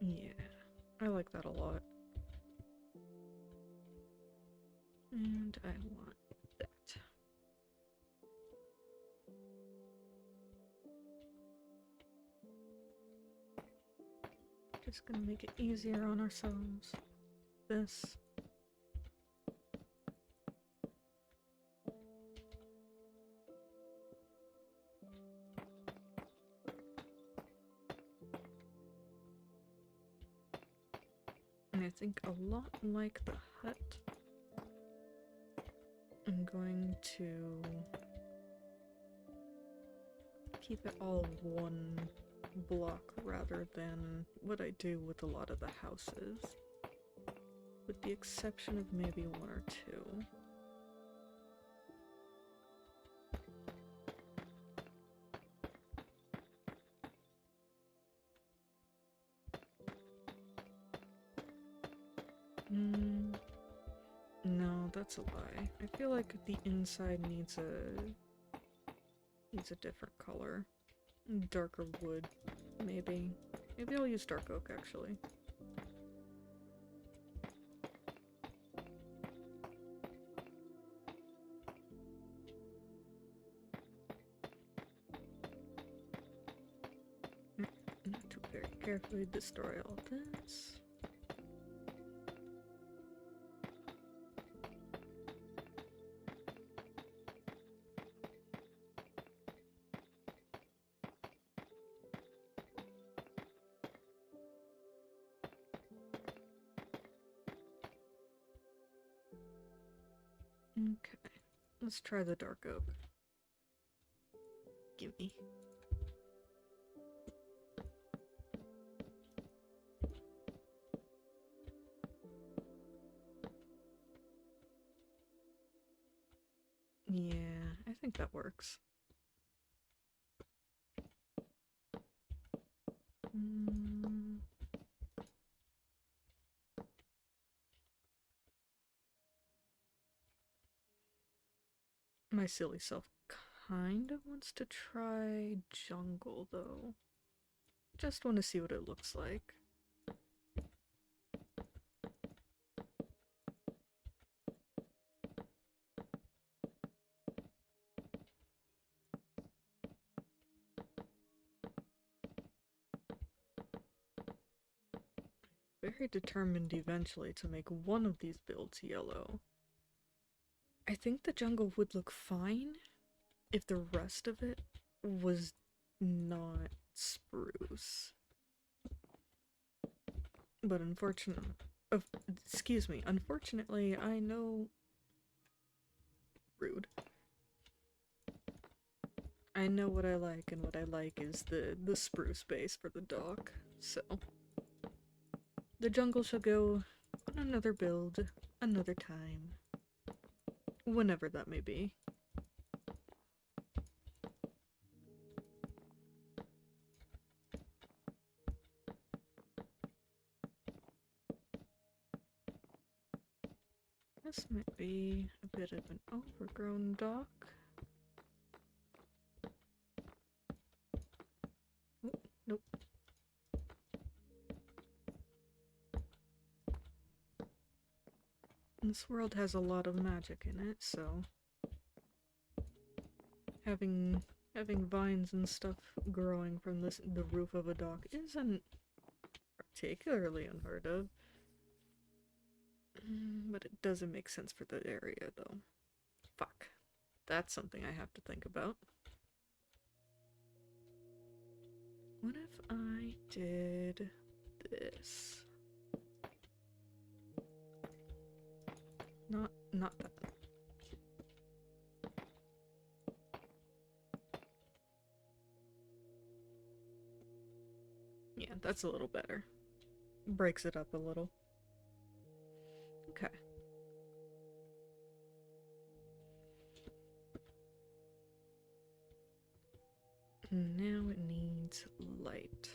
Yeah, I like that a lot. And I want that. Just gonna make it easier on ourselves. This. And I think a lot like the hut, I'm going to keep it all one block rather than what I do with a lot of the houses, with the exception of maybe one or two. No, that's a lie. I feel like the inside needs a different color. Darker wood, maybe. Maybe I'll use dark oak, actually. Not to very carefully destroy all this. Okay, let's try the dark oak. Gimme. Yeah, I think that works. My silly self kind of wants to try jungle, though. Just want to see what it looks like. Very determined eventually to make one of these builds yellow. I think the jungle would look fine if the rest of it was not spruce. But unfortunately, unfortunately, I know... Rude. I know what I like, and what I like is the spruce base for the dock, so... The jungle shall go on another build, another time. Whenever that may be. This might be a bit of an overgrown dock. Oh, nope. This world has a lot of magic in it, so having vines and stuff growing from the roof of a dock isn't particularly unheard of. But it doesn't make sense for the area, though. Fuck. That's something I have to think about. What if I did this? Not that. Yeah, that's a little better. Breaks it up a little. Okay. Now it needs light.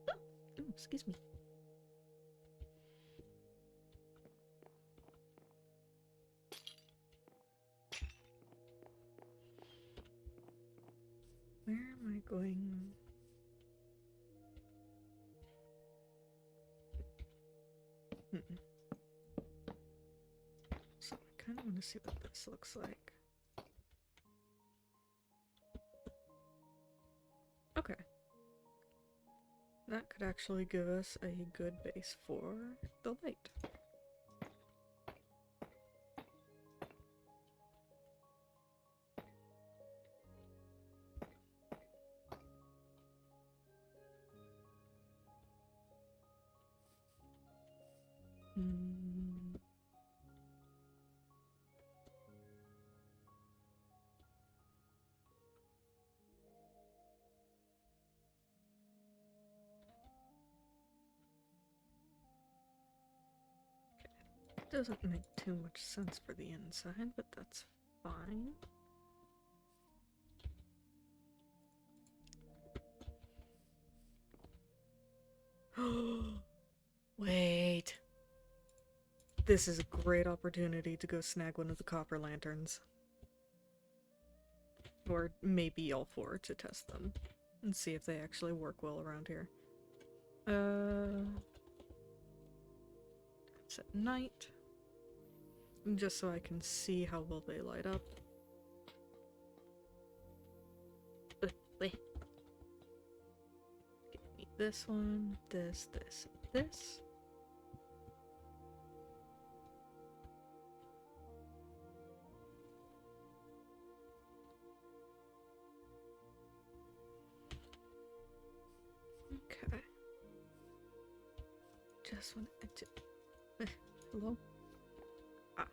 Oh, excuse me. Where am I going? So I kind of want to see what this looks like. Okay. That could actually give us a good base for the light. Doesn't make too much sense for the inside, but that's fine. Wait. This is a great opportunity to go snag one of the copper lanterns. Or maybe all four to test them. And see if they actually work well around here. It's at night. Just so I can see how well they light up. Wait. Give me this one, this, this. Okay. Just want to... Hello? Ah.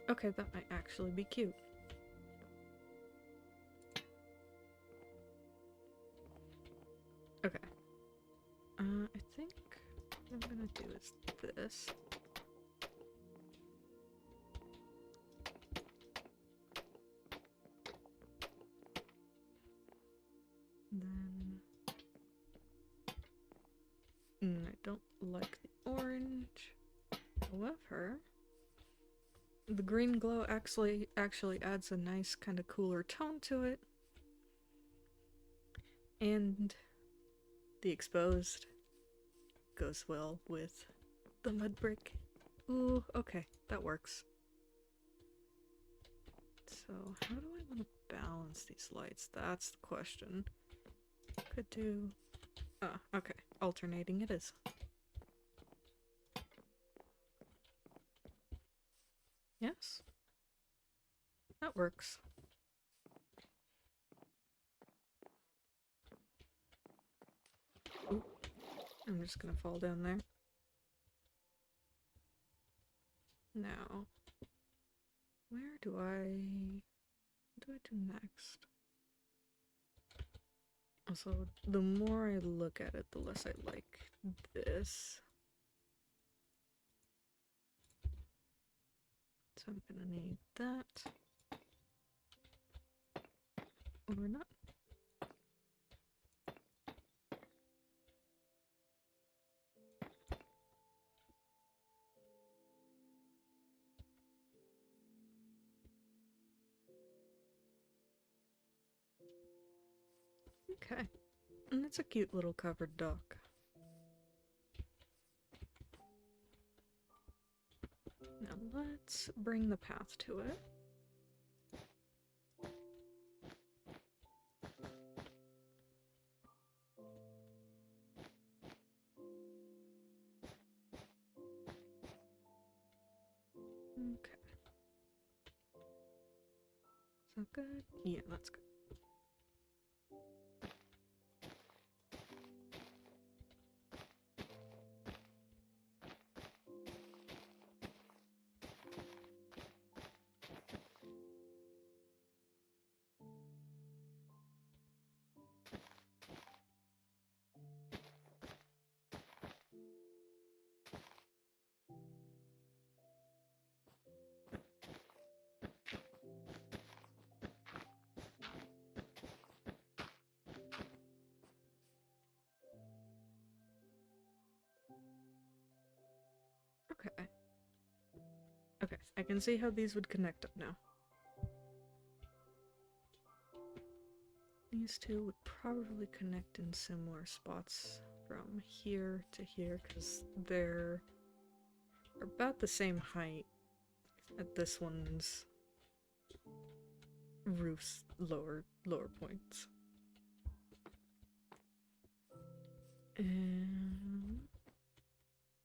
Okay, that might actually be cute. Okay. I think what I'm gonna do is this. Then... I don't like the orange. However, the green glow actually adds a nice kind of cooler tone to it. And the exposed goes well with the mud brick. Ooh, okay, that works. So how do I want to balance these lights? That's the question. Could do... Ah, okay. Alternating it is. Yes? That works. Ooh. I'm just gonna fall down there. Now, what do I do next? Also, the more I look at it, the less I like this. So I'm gonna need that. Or not. Okay. And it's a cute little covered dock. Now let's bring the path to it. Okay. Is that good? Yeah, that's good. Okay. Okay, I can see how these would connect up now. these two would probably connect in similar spots from here to here, because they're about the same height at this one's roof's lower points. And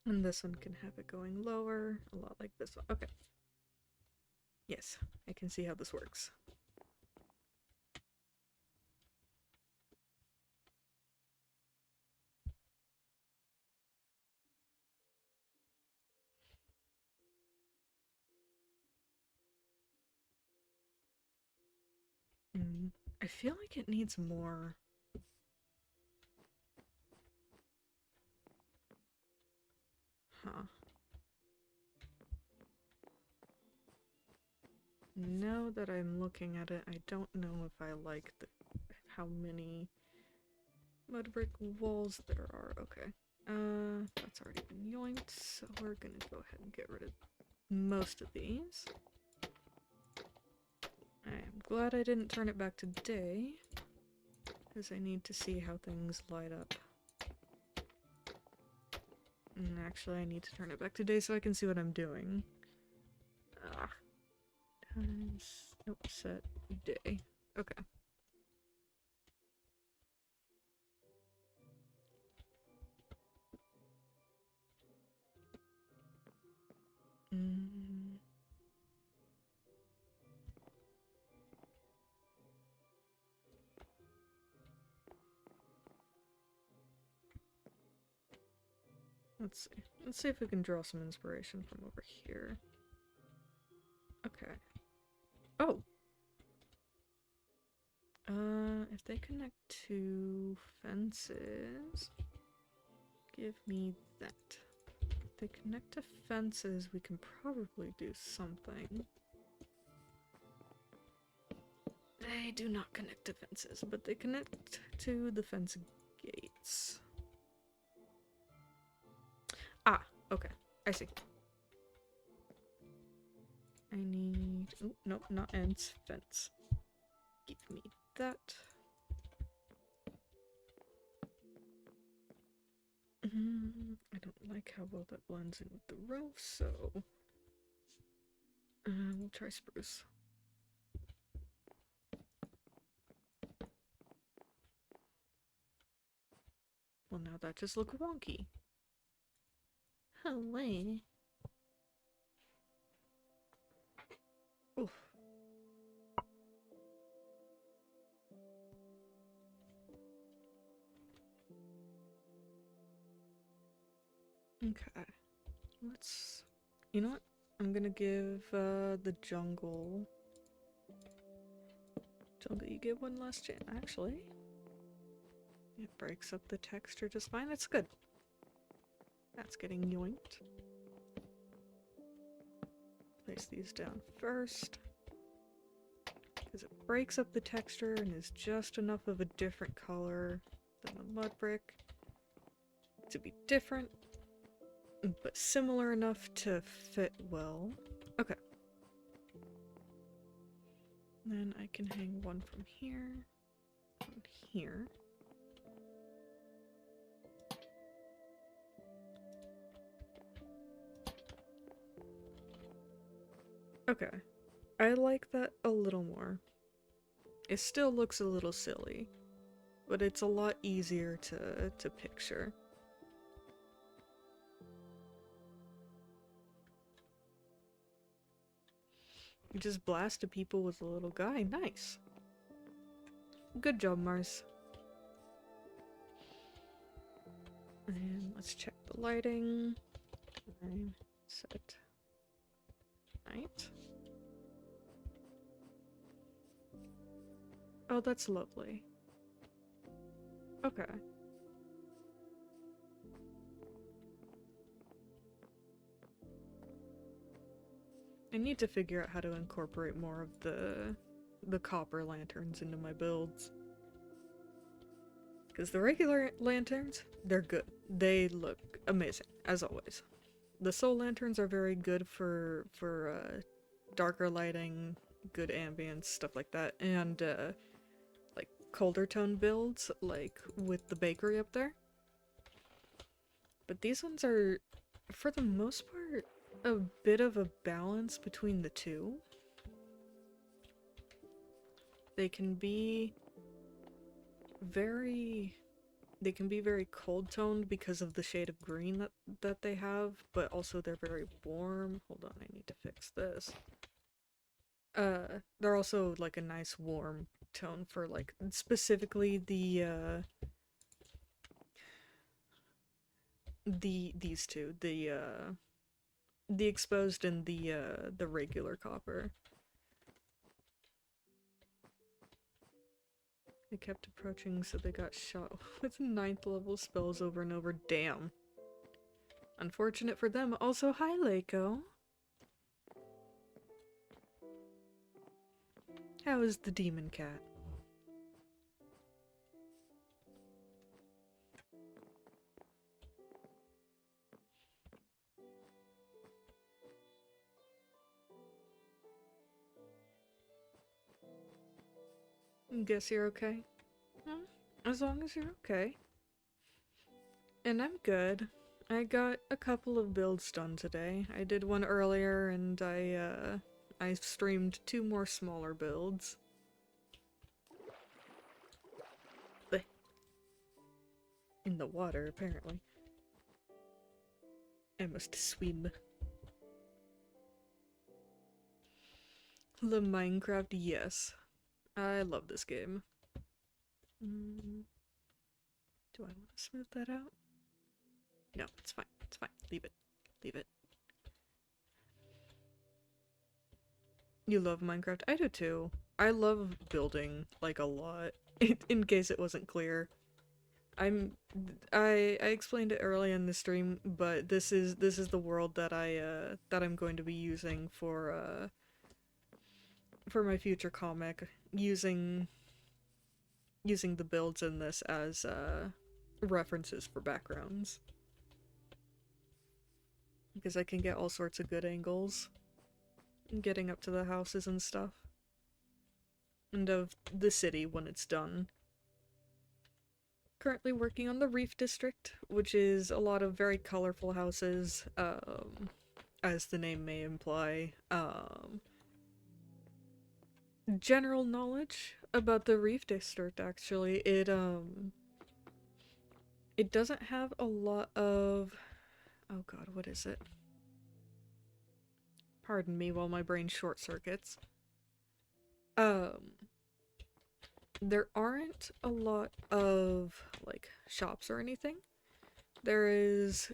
this one can have it going lower, a lot like this one. Okay. Yes, I can see how this works. I feel like it needs more. Huh. Now that I'm looking at it, I don't know if I like how many mud brick walls there are. Okay. That's already been yoinked, so we're gonna go ahead and get rid of most of these. I'm glad I didn't turn it back to day, because I need to see how things light up. And actually, I need to turn it back to day so I can see what I'm doing. Nope, set day. Okay. Let's see. Let's see if we can draw some inspiration from over here. Okay. Oh! If they connect to fences... Give me that. If they connect to fences, we can probably do something. They do not connect to fences, but they connect to the fence gates. Ah, okay. I see. I need... Oh, no, not ends. Fence. Give me that. I don't like how well that blends in with the roof, so... we'll try spruce. Well, now that just looks wonky. Oh, wait. Oof. Okay. Let's... You know what? I'm gonna give, the jungle... Jungle, you get one last chance. Actually... It breaks up the texture just fine. That's good. That's getting yoinked. Place these down first. Because it breaks up the texture and is just enough of a different color than the mud brick to be different, but similar enough to fit well. Okay. Then I can hang one from here, one here. Okay. I like that a little more. It still looks a little silly, but it's a lot easier to picture. You just blasted people with a little guy. Nice. Good job, Mars. And let's check the lighting. Time set night. Oh, that's lovely. Okay. I need to figure out how to incorporate more of the copper lanterns into my builds. Because the regular lanterns, they're good. They look amazing, as always. The soul lanterns are very good for darker lighting, good ambience, stuff like that, and like colder tone builds, like with the bakery up there. But these ones are, for the most part, a bit of a balance between the two. They can be very cold toned because of the shade of green that they have, but also they're very warm. Hold on, I need to fix this. They're also like a nice warm tone for like specifically these two, the exposed and the regular copper. They kept approaching, so they got shot with 9th level spells over and over. Damn. Unfortunate for them. Also, hi, Leiko. How is the demon cat? Guess you're okay? Hmm? As long as you're okay. And I'm good. I got a couple of builds done today. I did one earlier, and I streamed 2 more smaller builds. Blech. In the water, apparently. I must swim. The Minecraft, yes. I love this game. Do I want to smooth that out? No, it's fine. It's fine. Leave it. Leave it. You love Minecraft? I do too. I love building, like, a lot. In case it wasn't clear. I explained it early in the stream, but this is the world that I'm going to be using for my future comic, using the builds in this as references for backgrounds. Because I can get all sorts of good angles getting up to the houses and stuff. And of the city when it's done. Currently working on the Reef District, which is a lot of very colorful houses, as the name may imply. General knowledge about the Reef District, actually. It doesn't have a lot of... Oh god, what is it? Pardon me while my brain short circuits. There aren't a lot of, like, shops or anything. This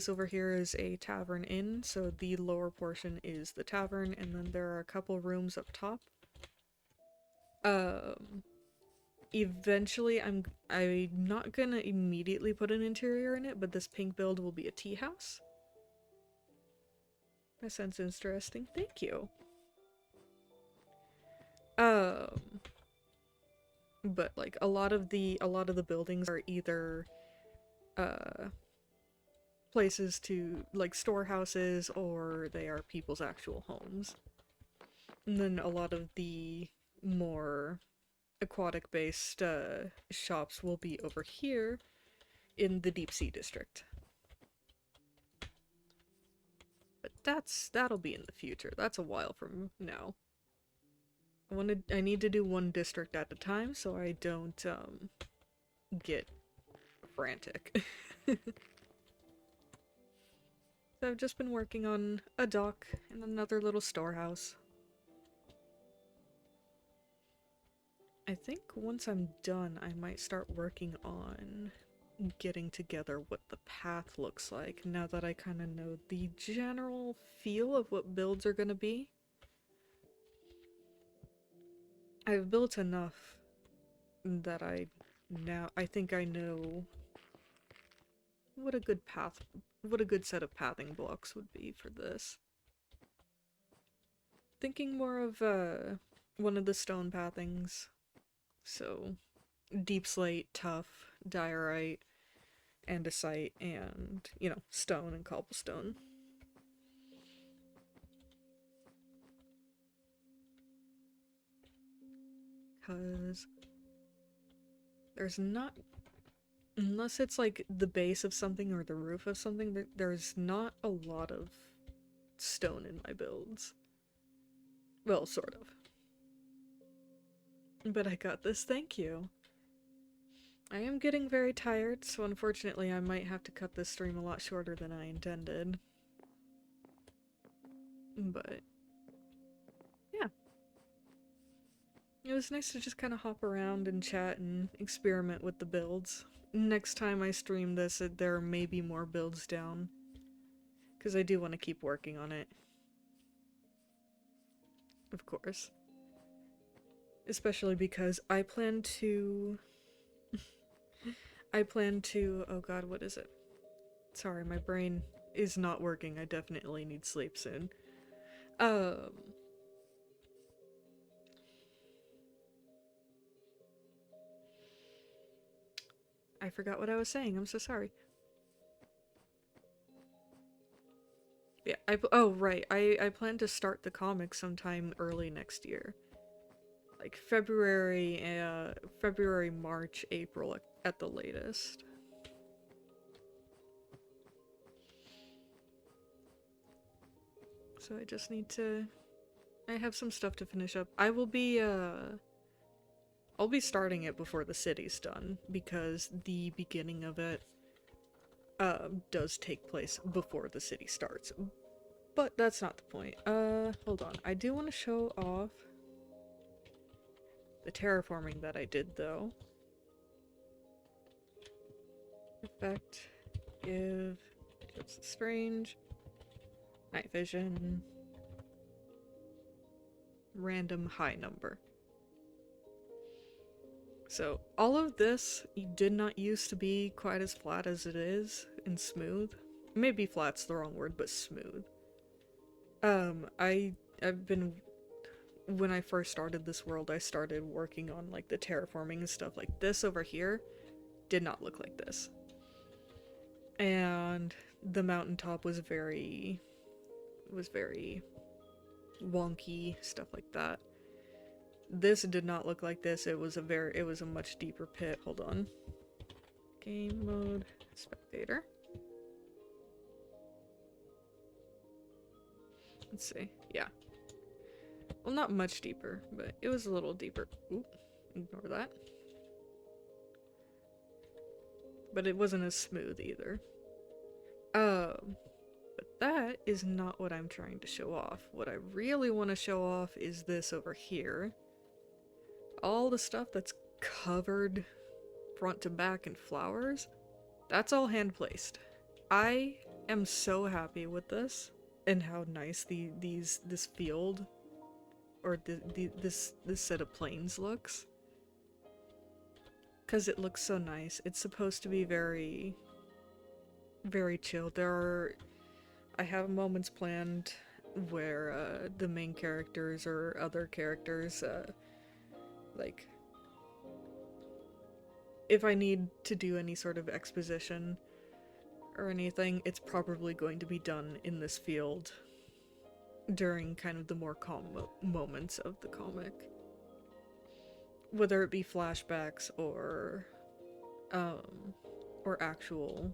over here is a tavern inn, so the lower portion is the tavern, and then there are a couple rooms up top. Eventually I'm not gonna immediately put an interior in it, but this pink build will be a tea house. That sounds interesting. Thank you. But like a lot of the buildings are either places to, like, storehouses, or they are people's actual homes. And then a lot of the more aquatic based shops will be over here in the deep sea district. But that'll be in the future. That's a while from now. I need to do one district at a time so I don't get frantic. So I've just been working on a dock and another little storehouse. I think once I'm done, I might start working on getting together what the path looks like, now that I kind of know the general feel of what builds are gonna be. I've built enough that I think I know what a good set of pathing blocks would be for this. Thinking more of one of the stone pathings. So, deep slate, tough, diorite, andesite, and, you know, stone and cobblestone. Cause There's not, unless it's like the base of something or the roof of something, there's not a lot of stone in my builds. Well, sort of. But I got this, thank you. I am getting very tired, so unfortunately I might have to cut this stream a lot shorter than I intended. But yeah. It was nice to just kind of hop around and chat and experiment with the builds. Next time I stream this, there may be more builds down. Because I do want to keep working on it. Of course. Especially because I plan to... oh god, what is it? Sorry, my brain is not working. I definitely need sleep soon. I forgot what I was saying. I'm so sorry. Yeah, oh, right. I plan to start the comic sometime early next year. Like February, March, April at the latest. So I just need to... I have some stuff to finish up. I'll be starting it before the city's done, because the beginning of it does take place before the city starts. But that's not the point. Hold on. I do want to show off the terraforming that I did, though. Effect. Give. That's strange. Night vision. Random high number. So, all of this did not used to be quite as flat as it is and smooth. Maybe flat's the wrong word, but smooth. I've been... When I first started this world, I started working on, like, the terraforming and stuff. Like, this over here did not look like this. And the mountaintop was very wonky, stuff like that. This did not look like this. It was a much deeper pit. Hold on. Game mode, spectator. Let's see. Yeah. Well, not much deeper, but it was a little deeper. Oop, ignore that. But it wasn't as smooth either. But that is not what I'm trying to show off. What I really want to show off is this over here. All the stuff that's covered front to back in flowers, that's all hand placed. I am so happy with this and how nice this field or this set of plains looks. Because it looks so nice. It's supposed to be very, very chill. I have moments planned where the main characters or other characters, like, if I need to do any sort of exposition or anything, it's probably going to be done in this field during kind of the more calm moments of the comic. Whether it be flashbacks or actual,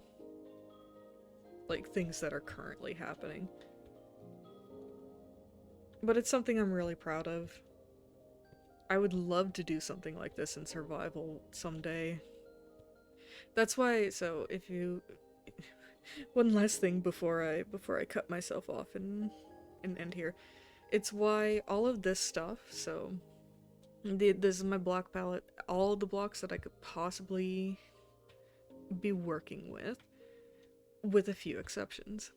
like, things that are currently happening. But it's something I'm really proud of. I would love to do something like this in survival someday. That's why, so if you... One last thing before I cut myself off and end here. It's why all of this stuff, so this is my block palette, all the blocks that I could possibly be working with a few exceptions.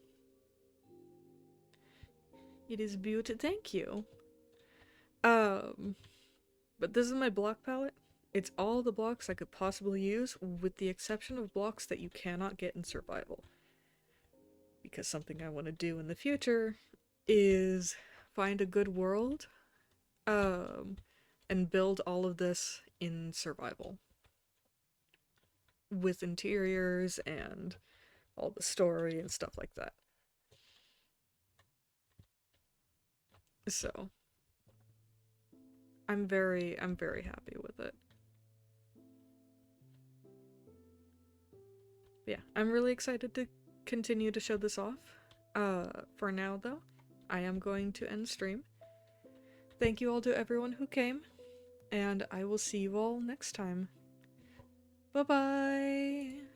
It is beautiful. Thank you. But this is my block palette. It's all the blocks I could possibly use, with the exception of blocks that you cannot get in survival. Because something I want to do in the future is find a good world, and build all of this in survival. With interiors and all the story and stuff like that. So, I'm very happy with it. But yeah, I'm really excited to continue to show this off. For now though, I am going to end stream. Thank you all to everyone who came, and I will see you all next time. Bye bye!